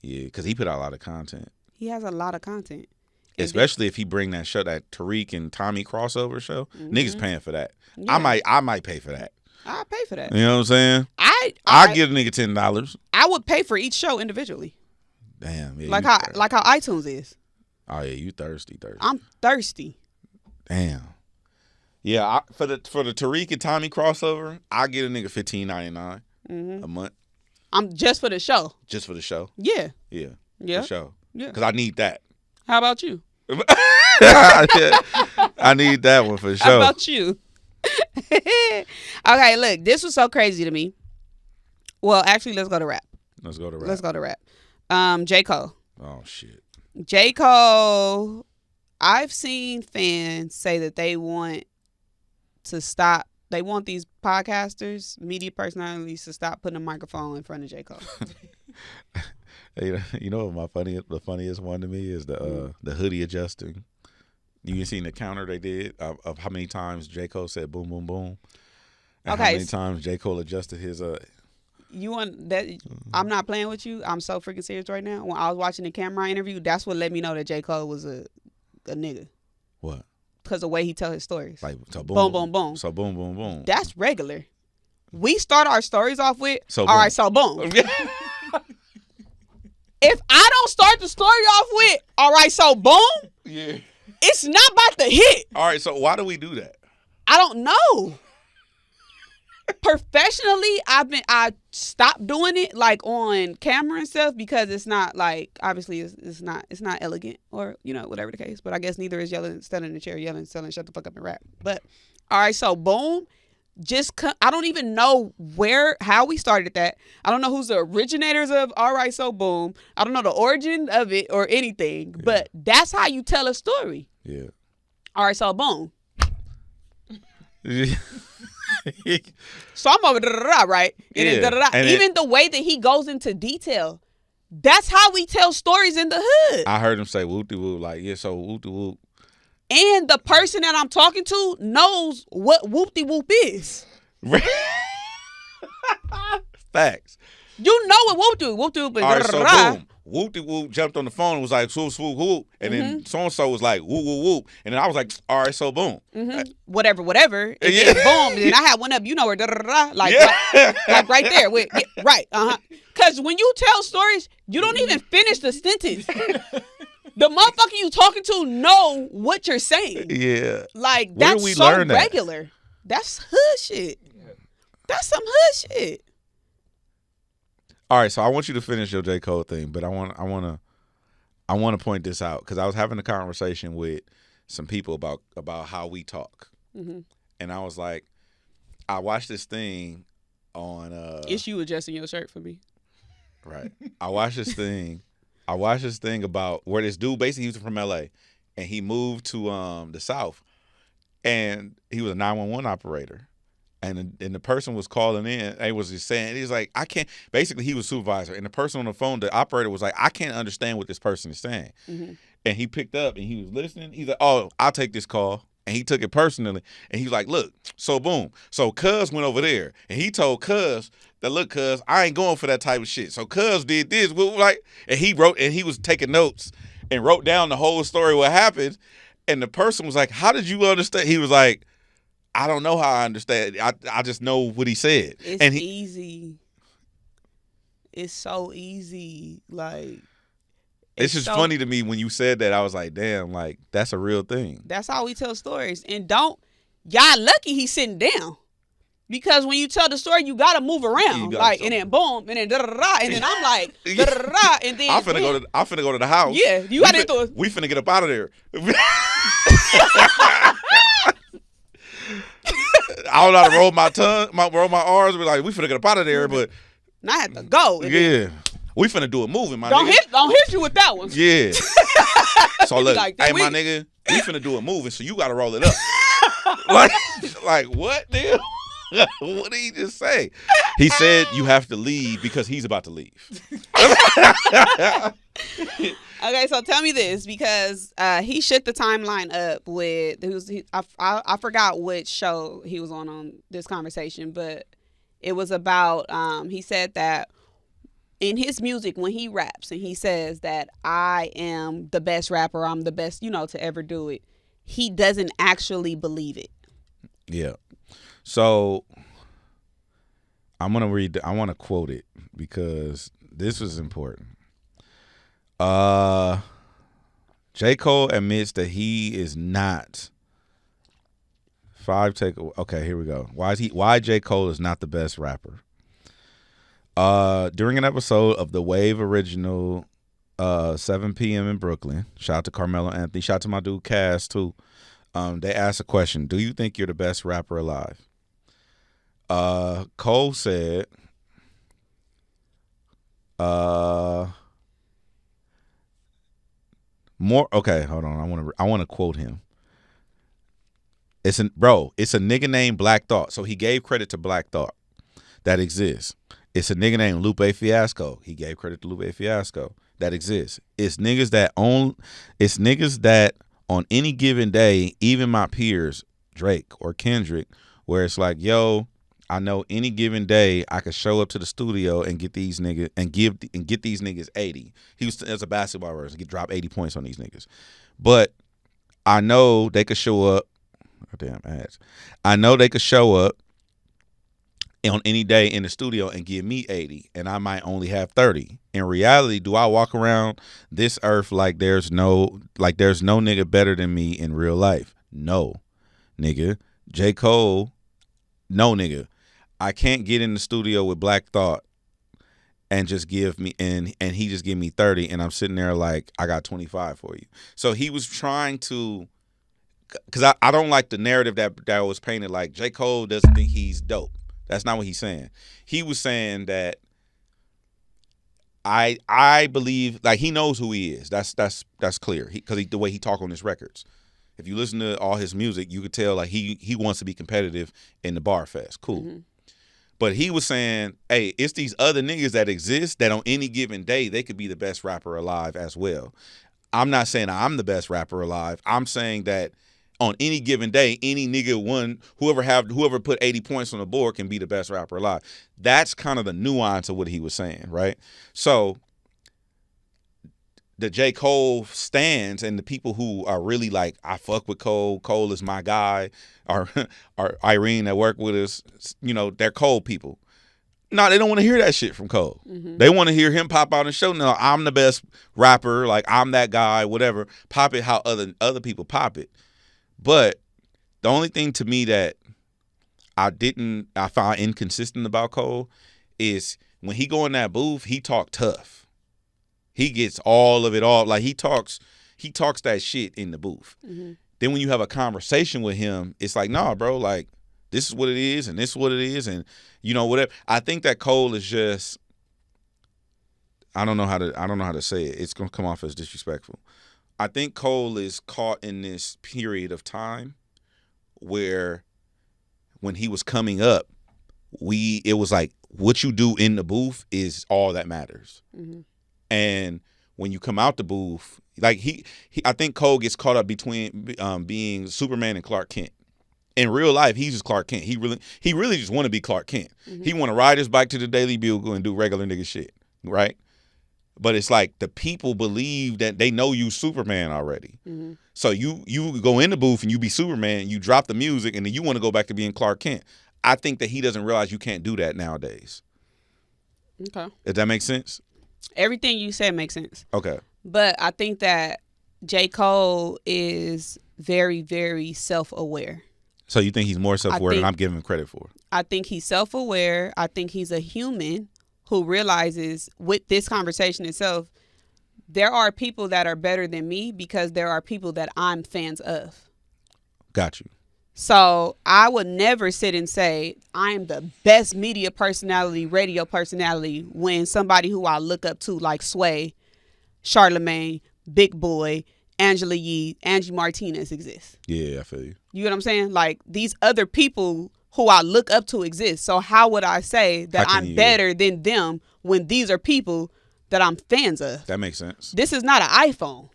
Yeah, because he put out a lot of content. He has a lot of content. Especially if he bring that show, that Tariq and Tommy crossover show. Mm-hmm. Niggas paying for that. Yeah. I might pay for that. I'll pay for that. You know what I'm saying? I'll give a nigga $10. I would pay for each show individually. Damn. Yeah, like how iTunes is. Oh yeah, you thirsty. I'm thirsty. Damn. Yeah, for the Tariq and Tommy crossover, I'll get a nigga $15.99 a month. I'm just for the show. Just for the show. Yeah. Yeah. Yeah. For sure. Yeah. Because I need that. How about you? I need that one for sure. How about you? Okay, look, this was so crazy to me. Well, actually, let's go to rap. Let's go to rap. J. Cole. Oh, shit. J. Cole, I've seen fans say that they want to stop. They want these podcasters, media personalities, to stop putting a microphone in front of J. Cole. You know what the funniest one to me is the hoodie adjusting. You can see the counter they did of how many times J. Cole said boom, boom, boom. And how many times J. Cole adjusted his You want that? I'm not playing with you. I'm so freaking serious right now. When I was watching the Cameron interview, that's what let me know that J. Cole was a nigga. What? Because the way he tell his stories. Like so boom, boom, boom. So boom, boom, boom. That's regular. We start our stories off with, so all right, so boom. If I don't start the story off with, all right, so boom, yeah, it's not about to hit. All right, so why do we do that? I don't know. Professionally, I stopped doing it like on camera and stuff because it's not like obviously it's not elegant or whatever the case. But I guess neither is standing in the chair yelling, selling, shut the fuck up and rap. But all right, so boom. I don't even know how we started that. I don't know who's the originators of All Right So Boom. I don't know the origin of it or anything, but that's how you tell a story. Yeah. All right, so boom. Yeah. So I'm over da-da-da, right? And yeah. then da-da-da. And even the way that he goes into detail, that's how we tell stories in the hood. I heard him say whoop-de-whoop, like, yeah, so whoop-de-whoop. And the person that I'm talking to knows what whoop-de-whoop is. Facts. You know what whoop-de-whoop. Whoop-de-whoop is all right, so da-da-da. boom. Whoop-de-whoop jumped on the phone and was like, swoop, swoop, whoop. And then so-and-so was like, whoop, whoop, whoop. And then I was like, all right, so boom. Whatever. And then boom. And then I had one up, where da-da-da-da. Like right there. Right. Because when you tell stories, you don't even finish the sentence. The motherfucker you talking to know what you're saying. Yeah. Like, Where that's we so learn that? regular. That's hood shit. That's some hood shit. All right, so I want you to finish your J. Cole thing, but I want to point this out because I was having a conversation with some people about how we talk, and I was like, I watched this thing on. It's you adjusting your shirt for me. Right. I watched this thing about where this dude basically he was from LA, and he moved to the South, and he was a 911 operator. And the person was calling in. He was just saying, he's like, I can't. Basically, he was supervisor, and the person on the phone, the operator, was like, I can't understand what this person is saying. And he picked up and he was listening. He's like, oh, I'll take this call. And he took it personally. And he's like, look, so boom. So Cuz went over there, and he told Cuz that, look, Cuz, I ain't going for that type of shit. So Cuz did this, and he wrote, and he was taking notes and wrote down the whole story, what happened. And the person was like, how did you understand? He was like, I don't know how I understand. I just know what he said. It's easy. It's so easy. Like, it's just funny to me when you said that. I was like, damn, like that's a real thing. That's how we tell stories. And y'all lucky he's sitting down. Because when you tell the story, you gotta move around. Like, and then boom, and then da da da, and then I'm like da da da, and then I'm finna go to the house. Yeah, you gotta we finna get up out of there. I don't know how to roll my tongue, roll my R's. We're like, we finna get up out of there, but I had to go. Yeah, we finna do a moving, my nigga. Don't hit you with that one. Yeah. So look, like, hey, my nigga, we finna do a moving, so you gotta roll it up. like what, dude? What did he just say? He said you have to leave because he's about to leave. Okay, so tell me this, because he shook the timeline up with I forgot which show he was on this conversation, but it was about he said that in his music when he raps and he says that I am the best rapper, I'm the best, to ever do it, he doesn't actually believe it. Yeah. So I want to quote it because this was important. J. Cole admits that he is not okay, here we go. Why J. Cole is not the best rapper. During an episode of the Wave original 7 p.m. in Brooklyn, shout out to Carmelo Anthony, shout out to my dude Cass too. They asked a question, do you think you're the best rapper alive? Cole said, okay, hold on. I want to quote him. It's a nigga named Black Thought. So he gave credit to Black Thought that exists. It's a nigga named Lupe Fiasco. He gave credit to Lupe Fiasco that exists. It's niggas that on any given day, even my peers, Drake or Kendrick, where it's like, yo, I know any given day I could show up to the studio and get these niggas and get these niggas 80. He was as a basketball person, he drop 80 points on these niggas. But I know they could show up. Oh, damn ads. I know they could show up on any day in the studio and give me 80, and I might only have 30. In reality, do I walk around this earth like there's no nigga better than me in real life? No, nigga. J. Cole, no nigga. I can't get in the studio with Black Thought and just give me and he just give me 30, and I'm sitting there like, I got 25 for you. So he was trying to, because I don't like the narrative that was painted like J. Cole doesn't think he's dope. That's not what he's saying. He was saying that I believe, like, he knows who he is. That's clear, because the way he talk on his records. If you listen to all his music, you could tell like he wants to be competitive in the bar fest. Cool. Mm-hmm. But he was saying, hey, it's these other niggas that exist that on any given day they could be the best rapper alive as well. I'm not saying I'm the best rapper alive. I'm saying that on any given day, any nigga whoever put 80 points on the board can be the best rapper alive. That's kind of the nuance of what he was saying, right? So the J. Cole stands and the people who are really like, I fuck with Cole, Cole is my guy, or Irene that work with us, you know, they're Cole people. No, they don't want to hear that shit from Cole. Mm-hmm. They want to hear him pop out and show, no, I'm the best rapper, like I'm that guy, whatever. Pop it how other people pop it. But the only thing to me that I found inconsistent about Cole is when he go in that booth, he talk tough. He gets all of it all. Like he talks that shit in the booth. Mm-hmm. Then when you have a conversation with him, it's like, nah, bro, like this is what it is and this is what it is, and you know, whatever. I think that Cole is just, I don't know how to say it. It's gonna come off as disrespectful. I think Cole is caught in this period of time where when he was coming up, it was like what you do in the booth is all that matters. Mm-hmm. And when you come out the booth, like I think Cole gets caught up between being Superman and Clark Kent. In real life, he's just Clark Kent. He really just want to be Clark Kent. Mm-hmm. He want to ride his bike to the Daily Bugle and do regular nigga shit, right? But it's like the people believe that they know you Superman already. Mm-hmm. So you go in the booth and you be Superman, you drop the music, and then you want to go back to being Clark Kent. I think that he doesn't realize you can't do that nowadays. Okay. Does that make sense? Everything you said makes sense. Okay. But I think that J. Cole is very, very self-aware. So you think he's more self-aware than I'm giving him credit for? I think he's self-aware. I think he's a human who realizes with this conversation itself, there are people that are better than me because there are people that I'm fans of. Got you. So I would never sit and say I am the best media personality, radio personality, when somebody who I look up to like Sway, Charlamagne, Big Boy, Angela Yee, Angie Martinez exists. Yeah, I feel you. You know what I'm saying? Like these other people who I look up to exist. So how would I say that I'm better than them when these are people that I'm fans of? That makes sense. This is not an iPhone.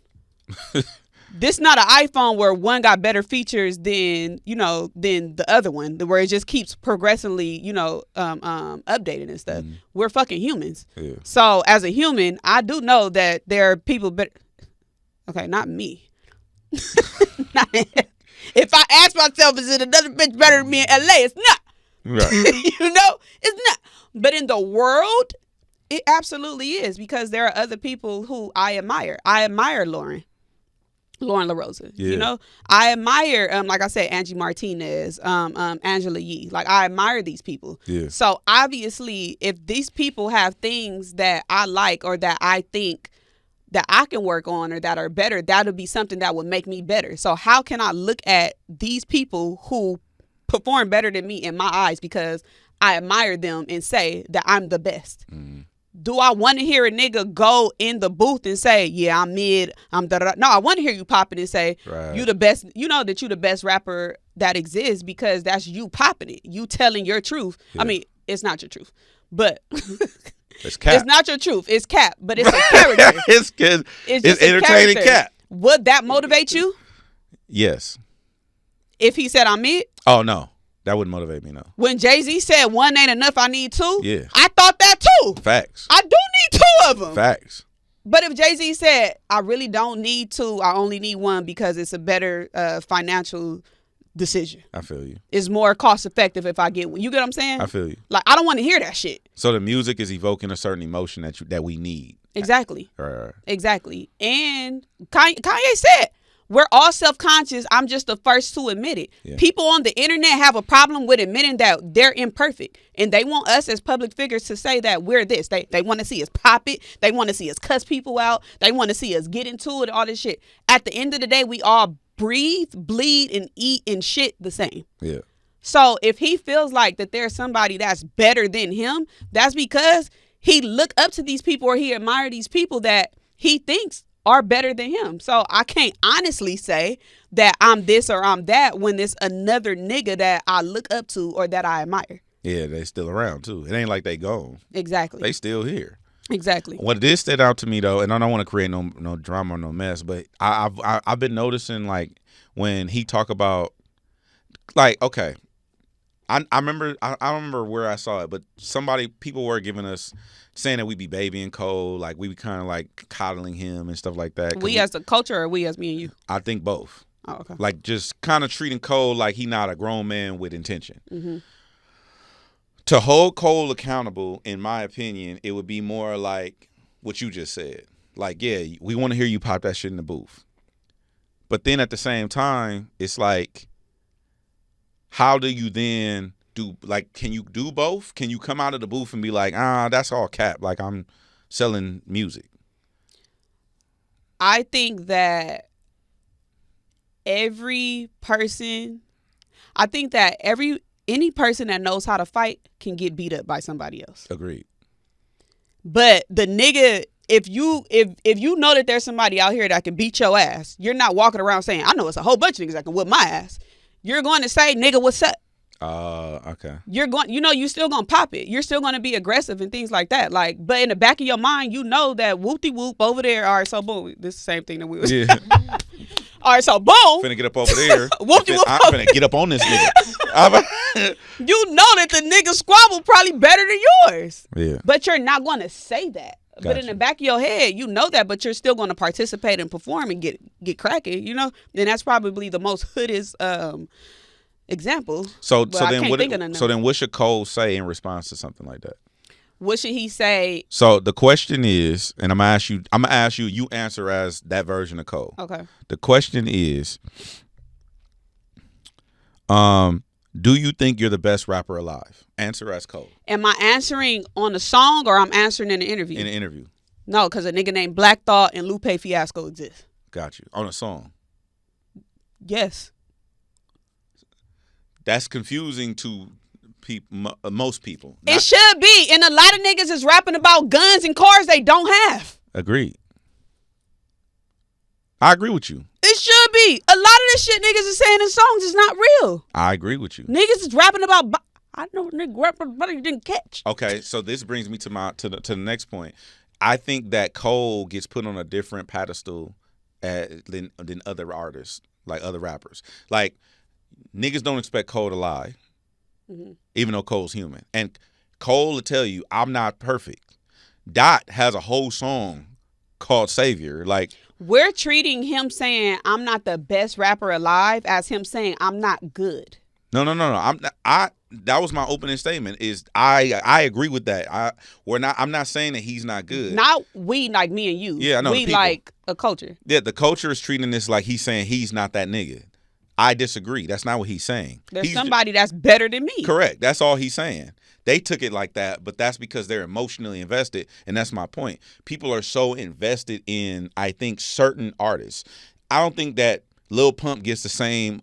This is not an iPhone where one got better features than the other one, where it just keeps progressively, updating and stuff. We're fucking humans. Yeah. So as a human, I do know that there are people better. Okay, not me. If I ask myself, is it another bitch better than me in LA? It's not. Right. It's not. But in the world, it absolutely is, because there are other people who I admire. I admire Lauren LaRosa. Yeah. I admire, like I said, Angie Martinez, Angela Yee. Like, I admire these people. Yeah. So obviously, if these people have things that I like or that I think that I can work on or that are better, that'll be something that would make me better. So how can I look at these people who perform better than me in my eyes because I admire them and say that I'm the best? Mm. Do I want to hear a nigga go in the booth and say, yeah, I'm mid, I'm da-da-da? No, I want to hear you popping and say, right, you the best, that you the best rapper that exists, because that's you popping it. You telling your truth. Yeah. I mean, it's not your truth, but... It's cap. It's not your truth. It's cap, but it's a character. It's good. It's entertaining cap. Would that motivate you? Yes. If he said I'm mid? Oh, no. That wouldn't motivate me, no. When Jay-Z said one ain't enough, I need two. Yeah. I thought that too. Facts. I do need two of them. Facts. But if Jay-Z said, I really don't need two, I only need one because it's a better financial decision. I feel you. It's more cost effective if I get one. You get what I'm saying? I feel you. Like, I don't want to hear that shit. So the music is evoking a certain emotion that we need. Exactly. Right. Exactly. And Kanye said, we're all self-conscious. I'm just the first to admit it. Yeah. People on the internet have a problem with admitting that they're imperfect. And they want us as public figures to say that we're this. They want to see us pop it. They want to see us cuss people out. They want to see us get into it, all this shit. At the end of the day, we all breathe, bleed, and eat and shit the same. Yeah. So if he feels like that there's somebody that's better than him, that's because he look up to these people or he admire these people that he thinks are better than him. So I can't honestly say that I'm this or I'm that when there's another nigga that I look up to or that I admire. Yeah, they still around too. It ain't like they gone. Exactly. They still here. Exactly. What did stand out to me though, and I don't want to create no drama or no mess, but I've been noticing like when he talk about like, okay, I remember I don't remember where I saw it, but people were giving us saying that we be babying Cole, like we be kind of like coddling him and stuff like that. We as a culture or we as me and you? I think both. Oh, okay. Like just kind of treating Cole like he not a grown man with intention. Mm-hmm. To hold Cole accountable, in my opinion, it would be more like what you just said. Like, yeah, we want to hear you pop that shit in the booth. But then at the same time, it's like, how do you then do, like, can you do both? Can you come out of the booth and be like, that's all cap, like I'm selling music? I think that any person that knows how to fight can get beat up by somebody else. Agreed. But the nigga, if you know that there's somebody out here that can beat your ass, you're not walking around saying, I know it's a whole bunch of niggas that can whip my ass. You're going to say, nigga, what's up? Okay. You still gonna pop it. You're still gonna be aggressive and things like that. Like, but in the back of your mind, you know that whoop-de-whoop over there. All right, so boom, this is the same thing that we was. Yeah. All right, so boom. Finna get up over there. Whoop-de-whoop. I'm finna get up on this nigga. You know that the nigga squabble probably better than yours. Yeah. But you're not gonna say that. But in the back of your head, you know that, but you're still going to participate and perform and get cracking, you know? And that's probably the most hoodest example. So then what should Cole say in response to something like that? What should he say? So the question is, and I'm gonna ask you, you answer as that version of Cole. Okay. The question is, do you think you're the best rapper alive? Answer as Cole. Am I answering on a song or I'm answering in an interview? In an interview. No, because a nigga named Black Thought and Lupe Fiasco exist. Got you. On a song. Yes. That's confusing to most people. It should be. And a lot of niggas is rapping about guns and cars they don't have. Agreed. I agree with you. It should be. A lot of this shit niggas is saying in songs is not real. I agree with you. Niggas is rapping about. I know nigga rapping but you didn't catch. Okay, so this brings me to the next point. I think that Cole gets put on a different pedestal than other artists, like other rappers. Like niggas don't expect Cole to lie, even though Cole's human. And Cole will tell you, I'm not perfect. Dot has a whole song called Savior. Like, we're treating him saying I'm not the best rapper alive as him saying I'm not good. No. That was my opening statement. Is I agree with that. I'm not saying that he's not good. Not we, like me and you. Yeah, I know. We like a culture. Yeah, the culture is treating this like he's saying he's not that nigga. I disagree. That's not what he's saying. There's somebody that's better than me. Correct. That's all he's saying. They took it like that, but that's because they're emotionally invested, and that's my point. People are so invested in, I think, certain artists. I don't think that Lil Pump gets the same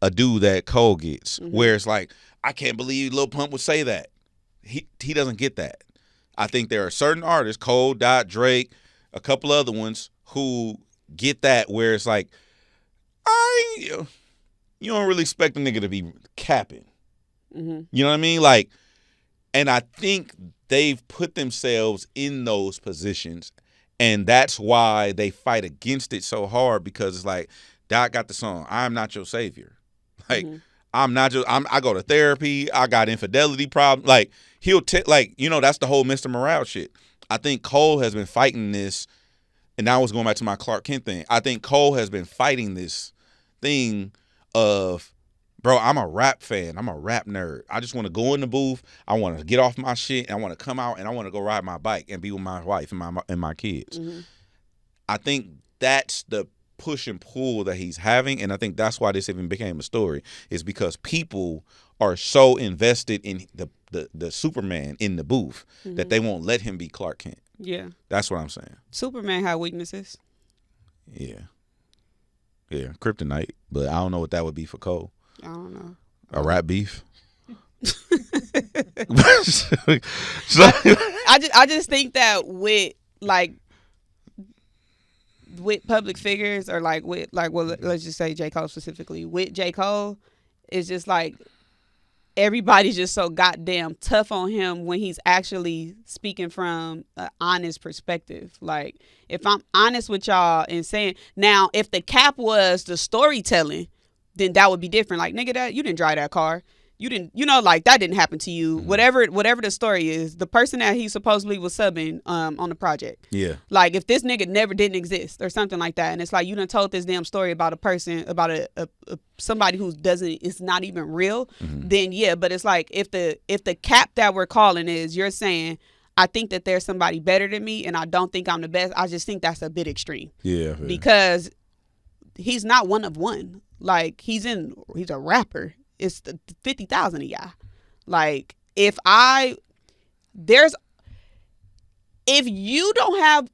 ado that Cole gets, where it's like, I can't believe Lil Pump would say that. He doesn't get that. I think there are certain artists, Cole, Dot, Drake, a couple other ones, who get that, where it's like, you don't really expect a nigga to be capping. You know what I mean? Like, and I think they've put themselves in those positions, and that's why they fight against it so hard, because it's like, Doc got the song, I'm not your savior. Like, I go to therapy. I got infidelity problems. Like he'll that's the whole Mr. Morale shit. I think Cole has been fighting this, and now I was going back to my Clark Kent thing. I think Cole has been fighting this thing of, bro, I'm a rap fan. I'm a rap nerd. I just want to go in the booth. I want to get off my shit, and I want to come out, and I want to go ride my bike and be with my wife and my kids. Mm-hmm. I think that's the push and pull that he's having, and I think that's why this even became a story, is because people are so invested in the Superman in the booth that they won't let him be Clark Kent. Yeah. That's what I'm saying. Superman had weaknesses. Yeah. Yeah, kryptonite, but I don't know what that would be for Cole. I don't know. A rap beef? I just think that with public figures, or let's just say J. Cole specifically, with J. Cole, it's just like everybody's just so goddamn tough on him when he's actually speaking from an honest perspective. Like, if I'm honest with y'all and saying, now, if the cap was the storytelling, then that would be different. Like, nigga, that you didn't drive that car. You didn't, like, that didn't happen to you. Whatever the story is, the person that he supposedly was subbing on the project. Yeah. Like, if this nigga never didn't exist or something like that, and it's like you done told this damn story about a person, about a somebody who it's not even real, then yeah. But it's like, if the cap that we're calling is, you're saying, I think that there's somebody better than me, and I don't think I'm the best. I just think that's a bit extreme. Yeah. Because he's not one of one. Like, he's a rapper. It's 50,000 of y'all. Like, if you have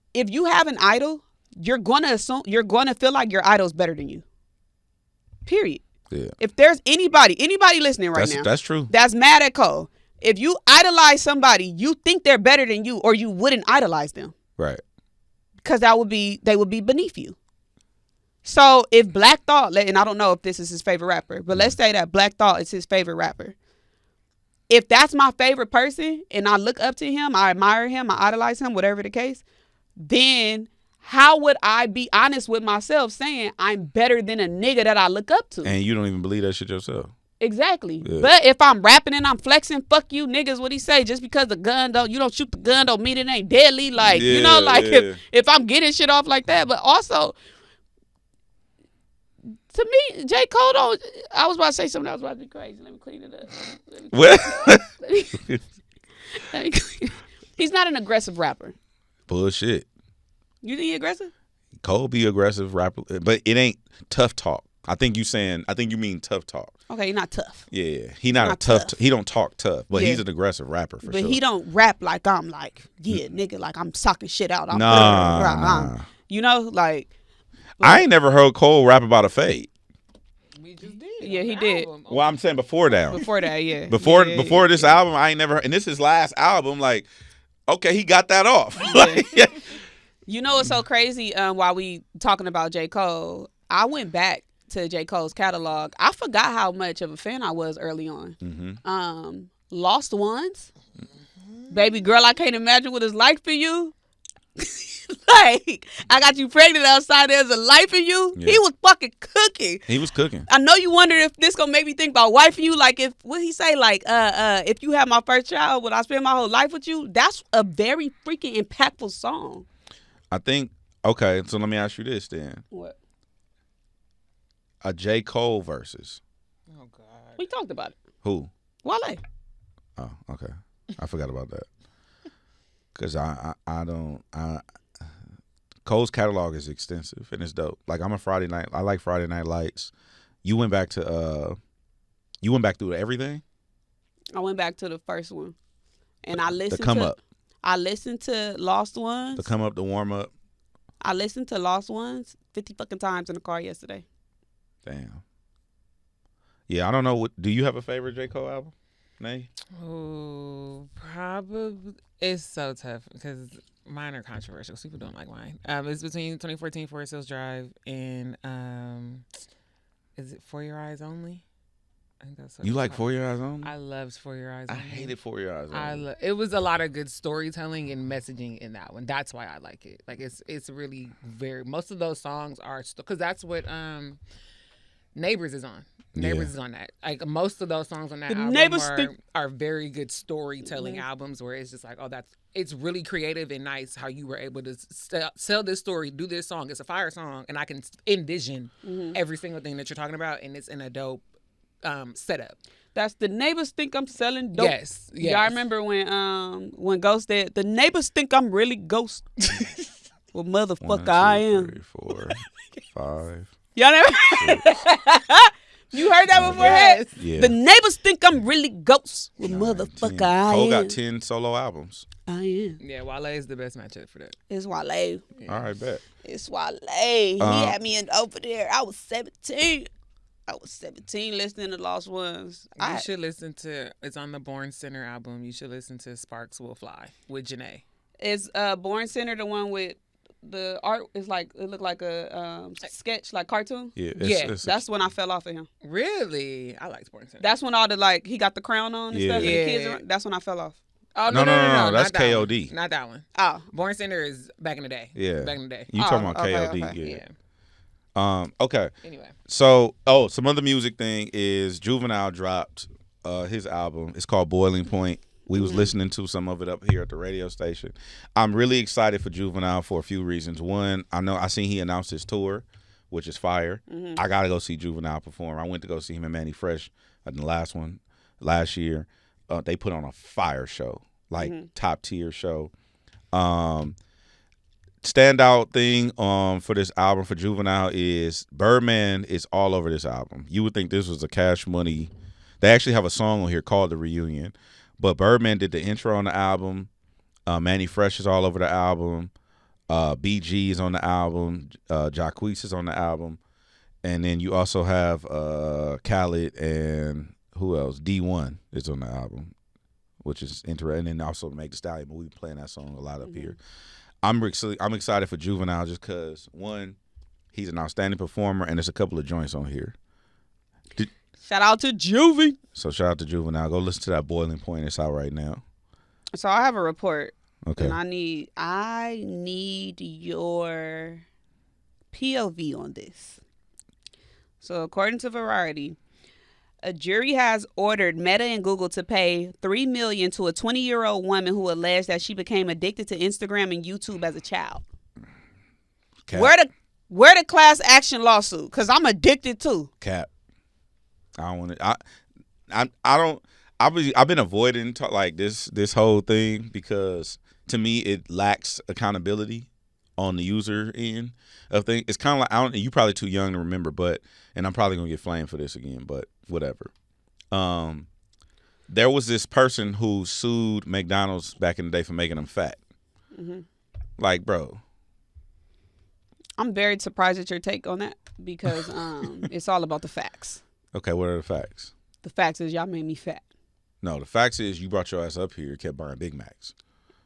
an idol, you're gonna feel like your idol's better than you. Period. Yeah. If there's anybody listening right now, that's true. That's mad at Cole. If you idolize somebody, you think they're better than you, or you wouldn't idolize them. Right. Because they would be beneath you. So if Black Thought, and I don't know if this is his favorite rapper, but let's say that Black Thought is his favorite rapper. If that's my favorite person and I look up to him, I admire him, I idolize him, whatever the case, then how would I be honest with myself saying I'm better than a nigga that I look up to? And you don't even believe that shit yourself. Exactly. Yeah. But if I'm rapping and I'm flexing, fuck you niggas, what he say? Just because you don't shoot the gun don't mean it ain't deadly. Like, if I'm getting shit off like that. But also, to me, J. Cole I was about to say something that was about to be crazy. Let me clean it up. Let me clean it. He's not an aggressive rapper. Bullshit. You think he aggressive? Cole be aggressive rapper, but it ain't tough talk. I think you mean tough talk. Okay, he's not tough. Yeah, he not a tough. He don't talk tough, but he's an aggressive rapper for sure. But he don't rap like I'm like, nigga, like I'm socking shit out. Nah. You know, like. I ain't never heard Cole rap about a fade. We just did. Yeah, he did. Well, I'm saying before that. Before that, yeah. Before this album, I ain't never. And this is his last album. Like, okay, he got that off. Yeah. You know what's so crazy? While we talking about J. Cole, I went back to J. Cole's catalog. I forgot how much of a fan I was early on. Mm-hmm. Lost Ones, Baby Girl, I Can't Imagine What It's Like for You. Like, I Got You Pregnant Outside There's a Life in You. Yeah. He was fucking cooking. He was cooking. I know you wondered if this gonna make me think about wifing you. Like, what he say? Like, if you have my first child, would I spend my whole life with you? That's a very freaking impactful song. I think. Okay, so let me ask you this then. What? A J. Cole versus. Oh God. We talked about it. Who? Wale. Oh, okay. I forgot about that. Cause Cole's catalog is extensive and it's dope. Like, I like Friday Night Lights. You went back through everything? I went back to the first one. And I listened to Come Up. I listened to Lost Ones. The Come Up, the Warm Up. I listened to Lost Ones 50 fucking times in the car yesterday. Damn. Yeah, I don't know. Do you have a favorite J. Cole album? Nay? Oh, probably. It's so tough because mine are controversial. People don't like mine. It's between 2014 Forest Hills Drive and is it For Your Eyes Only? I think that's what you like For Your Eyes Only? I loved For Your Eyes Only. I hated For Your Eyes Only. It was a lot of good storytelling and messaging in that one. That's why I like it. Like, it's really very. Most of those songs are because that's what Neighbors is on. Neighbors is on that. Like most of those songs on that The album Neighbors are very good storytelling albums where it's just like, oh, it's really creative and nice how you were able to sell this story, do this song. It's a fire song, and I can envision every single thing that you're talking about, and it's in a dope setup. That's the neighbors think I'm selling dope. Yes. Y'all remember when Ghost did the neighbors think I'm really Ghost? Well, motherfucker, 1, 2, I am. 3, 4, 5. Y'all never. You heard that before? Yes. Yeah. The neighbors think I'm really Ghost. Well, motherfucker, 10. I Cole am. got 10 solo albums. I am. Yeah, Wale is the best matchup for that. It's Wale. Yeah. All right, bet. It's Wale. He had me over there. I was 17. Listening to Lost Ones. You should listen to, it's on the Born Center album. You should listen to Sparks Will Fly with Janae. Is Born Center the one with the art? Is like it looked like a sketch, like cartoon. Yeah, That's when I fell off of him. Really? I liked Born Center. That's when all the he got the crown on and stuff. And the kids Yeah. that's when I fell off. Oh No. That's not that KOD. one. Not that one. Oh, Born Center is back in the day. Yeah. Back in the day. You talking about okay, KOD? okay. Yeah. Yeah. Okay. Anyway. So, some other music thing is Juvenile dropped his album. It's called Boiling Point. We was listening to some of it up here at the radio station. I'm really excited for Juvenile for a few reasons. One, I seen he announced his tour, which is fire. I gotta go see Juvenile perform. I went to go see him and Manny Fresh at the last one last year. They put on a fire show, like top tier show. Standout thing for this album for Juvenile is Birdman is all over this album. You would think this was a Cash Money. They actually have a song on here called The Reunion, but Birdman did the intro on the album. Manny Fresh is all over the album. BG is on the album. Jacquees is on the album, and then you also have Khaled and who else? D1 is on the album, which is interesting. And then also Meg Thee Stallion, but we be playing that song a lot up here. I'm excited for Juvenile just because, one, he's an outstanding performer, and there's a couple of joints on here. shout out to Juvie. So shout out to Juvenile. Go listen to that Boiling Point. It's out right now. So I have a report. Okay. And I need your POV on this. So according to Variety, a jury has ordered Meta and Google to pay $3 million to a 20-year-old woman who alleged that she became addicted to Instagram and YouTube as a child. Cap. Where the class action lawsuit? Because I'm addicted too. Cap. I don't want to. I don't. I've been avoiding like this whole thing because to me it lacks accountability on the user end of things. It's kind of like you're probably too young to remember, and I'm probably gonna get flamed for this again, but whatever. There was this person who sued McDonald's back in the day for making them fat. Like, bro. I'm very surprised at your take on that because it's all about the facts. Okay, what are the facts? The facts is y'all made me fat. No, the facts is you brought your ass up here, kept buying Big Macs.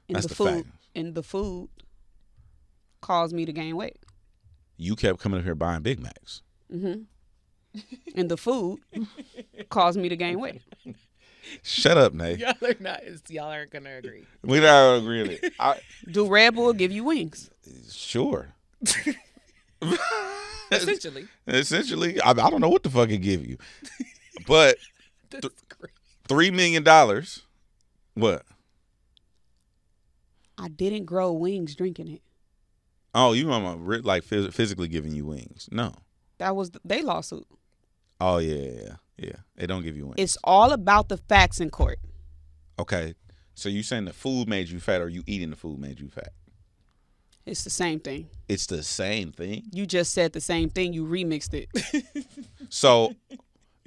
That's the fact. And the food caused me to gain weight. You kept coming up here buying Big Macs. And the food caused me to gain weight. Shut up, Nay. Y'all aren't gonna agree. We're not agreeing. Do Red Bull give you wings? Sure. Essentially. I don't know what the fuck it give you, but $3 million. What? I didn't grow wings drinking it. Oh, you want like physically giving you wings? No. That was they lawsuit. Oh yeah. They don't give you wings. It's all about the facts in court. Okay, so you saying the food made you fat, or you eating the food made you fat? It's the same thing. It's the same thing. You just said the same thing. You remixed it. So,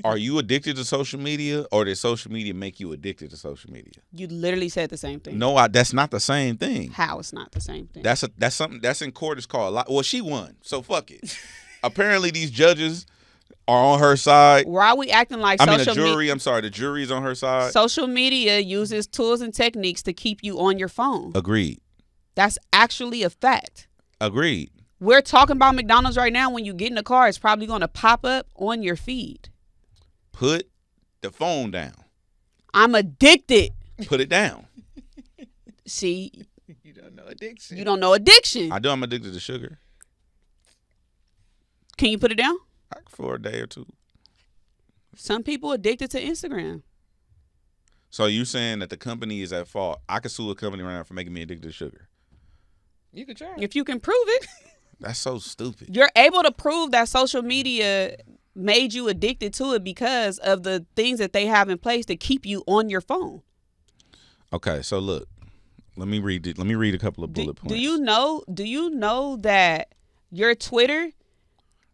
are you addicted to social media, or did social media make you addicted to social media? You literally said the same thing. No, that's not the same thing. How it's not the same thing? That's something that's in court. It's called a lot. Well, she won, so fuck it. Apparently, these judges are on her side. Why are we acting like the jury? I'm sorry, the jury is on her side. Social media uses tools and techniques to keep you on your phone. Agreed. That's actually a fact. Agreed. We're talking about McDonald's right now. When you get in the car, it's probably going to pop up on your feed. Put the phone down. I'm addicted. Put it down. See, You don't know addiction. you don't know addiction. I do. I'm addicted to sugar. Can you put it down? for a day or two. Some people addicted to Instagram. So you saying that the company is at fault? I could sue a company right now for making me addicted to sugar. You could try. If you can prove it. That's so stupid. You're able to prove that social media made you addicted to it because of the things that they have in place to keep you on your phone. Okay, so look, let me read a couple of bullet points. Do you know that your Twitter,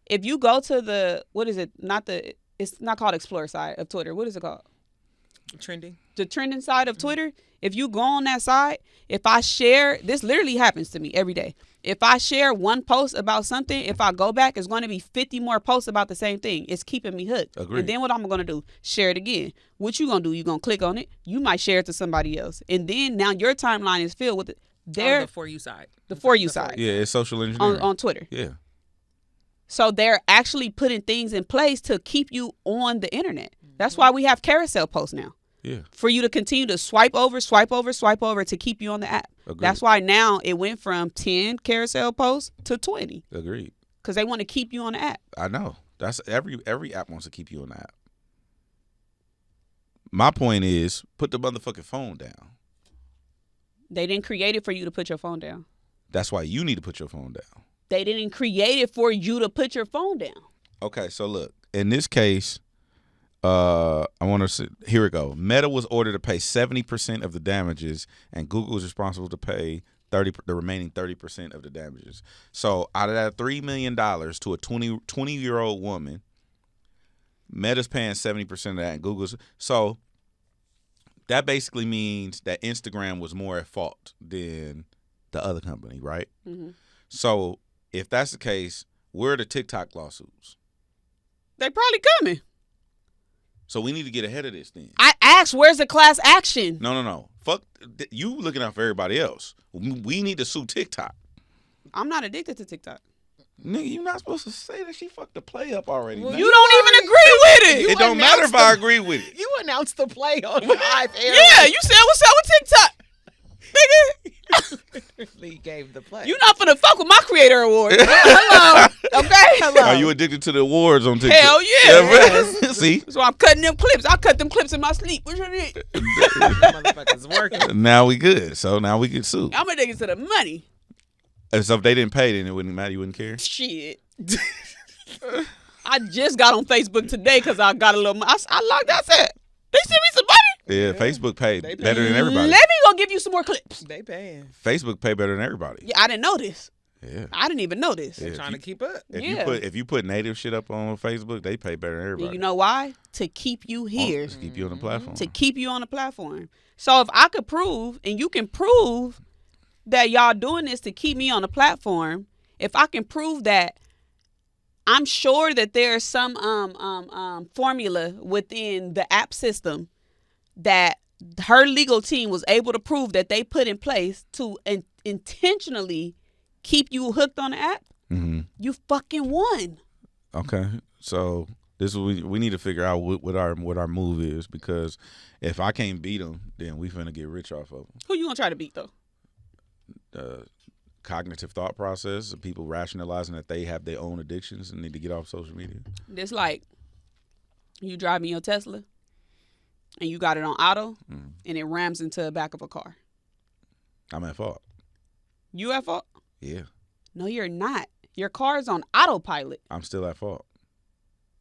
if you go to the it's not called Explore side of Twitter. What is it called? Trending. The trending side of Twitter. If you go on that side, if I share, this literally happens to me every day. If I share one post about something, if I go back, it's going to be 50 more posts about the same thing. It's keeping me hooked. Agreed. And then what I'm going to do, share it again. What you going to do? You going to click on it. You might share it to somebody else. And then now your timeline is filled with it. The For You side. The For You side. Yeah, it's social engineering. On Twitter. Yeah. So they're actually putting things in place to keep you on the internet. That's why we have carousel posts now. Yeah. For you to continue to swipe over to keep you on the app. Agreed. That's why now it went from 10 carousel posts to 20. Agreed. Because they want to keep you on the app. I know. That's every app wants to keep you on the app. My point is, put the motherfucking phone down. They didn't create it for you to put your phone down. That's why you need to put your phone down. They didn't create it for you to put your phone down. Okay, so look, in this case, here we go. Meta was ordered to pay 70% of the damages, and Google is responsible to pay the remaining 30% of the damages. So out of that $3 million to a 20-year-old woman, Meta's paying 70% of that, and Google's. So that basically means that Instagram was more at fault than the other company, right? Mm-hmm. So if that's the case, where are the TikTok lawsuits? They probably coming. So we need to get ahead of this thing. I asked, where's the class action? No. Fuck you looking out for everybody else. We need to sue TikTok. I'm not addicted to TikTok. Nigga, you're not supposed to say that she fucked the play up already. Well, You don't even agree with it. It don't matter if I agree with it. You announced the play on live air. Yeah, you said what's up with TikTok. Nigga, Lee gave the play. you not finna fuck with my creator award. Hello. Okay? Hello. Are you addicted to the awards on TikTok? Hell yeah. See? So I'm cutting them clips. I cut them clips in my sleep. What you need? Motherfucker's working. Now we good. So now we can sue. I'm addicted to the money. And so if they didn't pay, then it wouldn't matter. You wouldn't care? Shit. I just got on Facebook today because I got a little money. I logged. That's it. They sent me some money. Yeah, Facebook paid They pay. better than everybody. Let me go give you some more clips. They paying. Facebook pay better than everybody. Yeah, I didn't know this. Yeah. I didn't even know this. Yeah. Trying to keep up. If you put native shit up on Facebook, they pay better than everybody. And you know why? To keep you here. To keep you on the platform. To keep you on the platform. So if I could prove, and you can prove that y'all doing this to keep me on the platform, if I can prove that, I'm sure that there's some formula within the app system that her legal team was able to prove that they put in place to intentionally keep you hooked on the app. Mm-hmm. You fucking won. Okay, so this is we need to figure out what our move is, because if I can't beat them, then we finna get rich off of them. Who you gonna try to beat though? Cognitive thought process of people rationalizing that they have their own addictions and need to get off social media. It's like you driving your Tesla and you got it on auto and it rams into the back of a car. I'm at fault. You at fault? Yeah. No, you're not. Your car is on autopilot. I'm still at fault.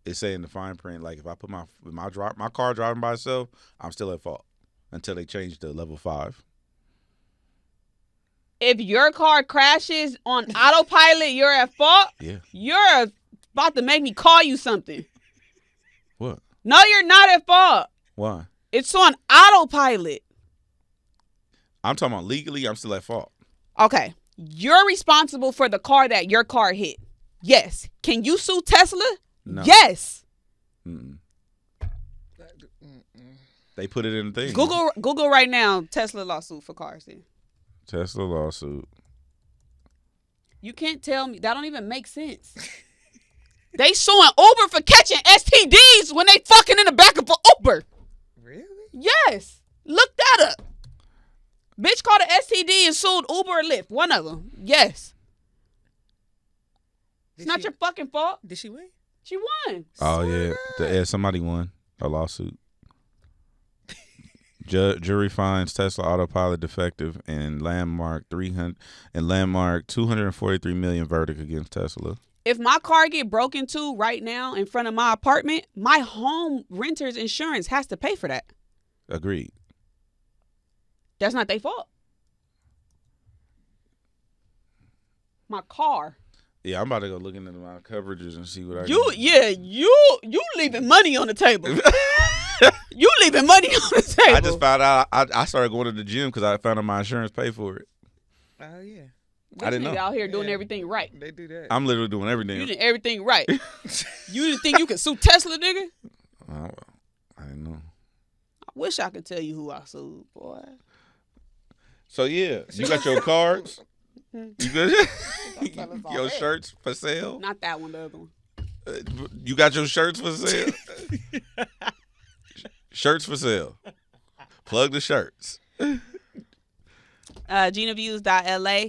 It's saying the fine print, like if I put my car driving by itself, I'm still at fault until they change to level 5. If your car crashes on autopilot, you're at fault? Yeah. You're about to make me call you something. What? No, you're not at fault. Why? It's on autopilot. I'm talking about legally, I'm still at fault. Okay. You're responsible for the car that your car hit. Yes. Can you sue Tesla? No. Yes. Mm-mm. They put it in the thing. Google right now Tesla lawsuit for cars then. Tesla lawsuit. You can't tell me. That don't even make sense. They suing Uber for catching STDs when they fucking in the back of an Uber. Really? Yes. Look that up. Bitch caught an STD and sued Uber or Lyft. One of them. Yes. It's not your fucking fault. Did she win? She won. Oh yeah, somebody won a lawsuit. Jury finds Tesla autopilot defective and landmark 243 million verdict against Tesla. If my car get broken into right now in front of my apartment, my home renter's insurance has to pay for that. Agreed. That's not their fault. My car. Yeah, I'm about to go look into my coverages and see what I You leaving money on the table. You leaving money on the table. I just found out. I started going to the gym because I found out my insurance paid for it. Oh yeah. I didn't know. Out here doing everything right. They do that. I'm literally doing everything. You did everything right. You didn't think you could sue Tesla, nigga? I didn't know. I wish I could tell you who I sued, boy. So yeah, you got your cards. You got your shirts for sale. Not that one, the other one. You got your shirts for sale. Shirts for sale. Plug the shirts. GinaViews.la.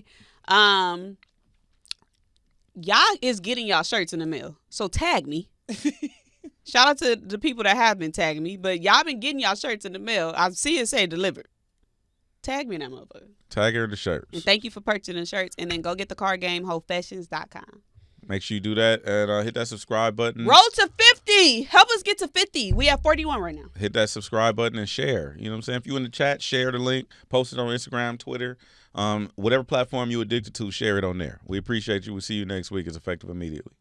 Y'all is getting y'all shirts in the mail. So tag me. Shout out to the people that have been tagging me, but y'all been getting y'all shirts in the mail. I see it say delivered. Tag me in that motherfucker. Tag her in the shirts. And thank you for purchasing shirts. And then go get the card game, wholefashions.com. Make sure you do that and hit that subscribe button. Roll to 50. Help us get to 50. We have 41 right now. Hit that subscribe button and share. You know what I'm saying? If you in the chat, share the link. Post it on Instagram, Twitter. Whatever platform you're addicted to, share it on there. We appreciate you. We'll see you next week. It's effective immediately.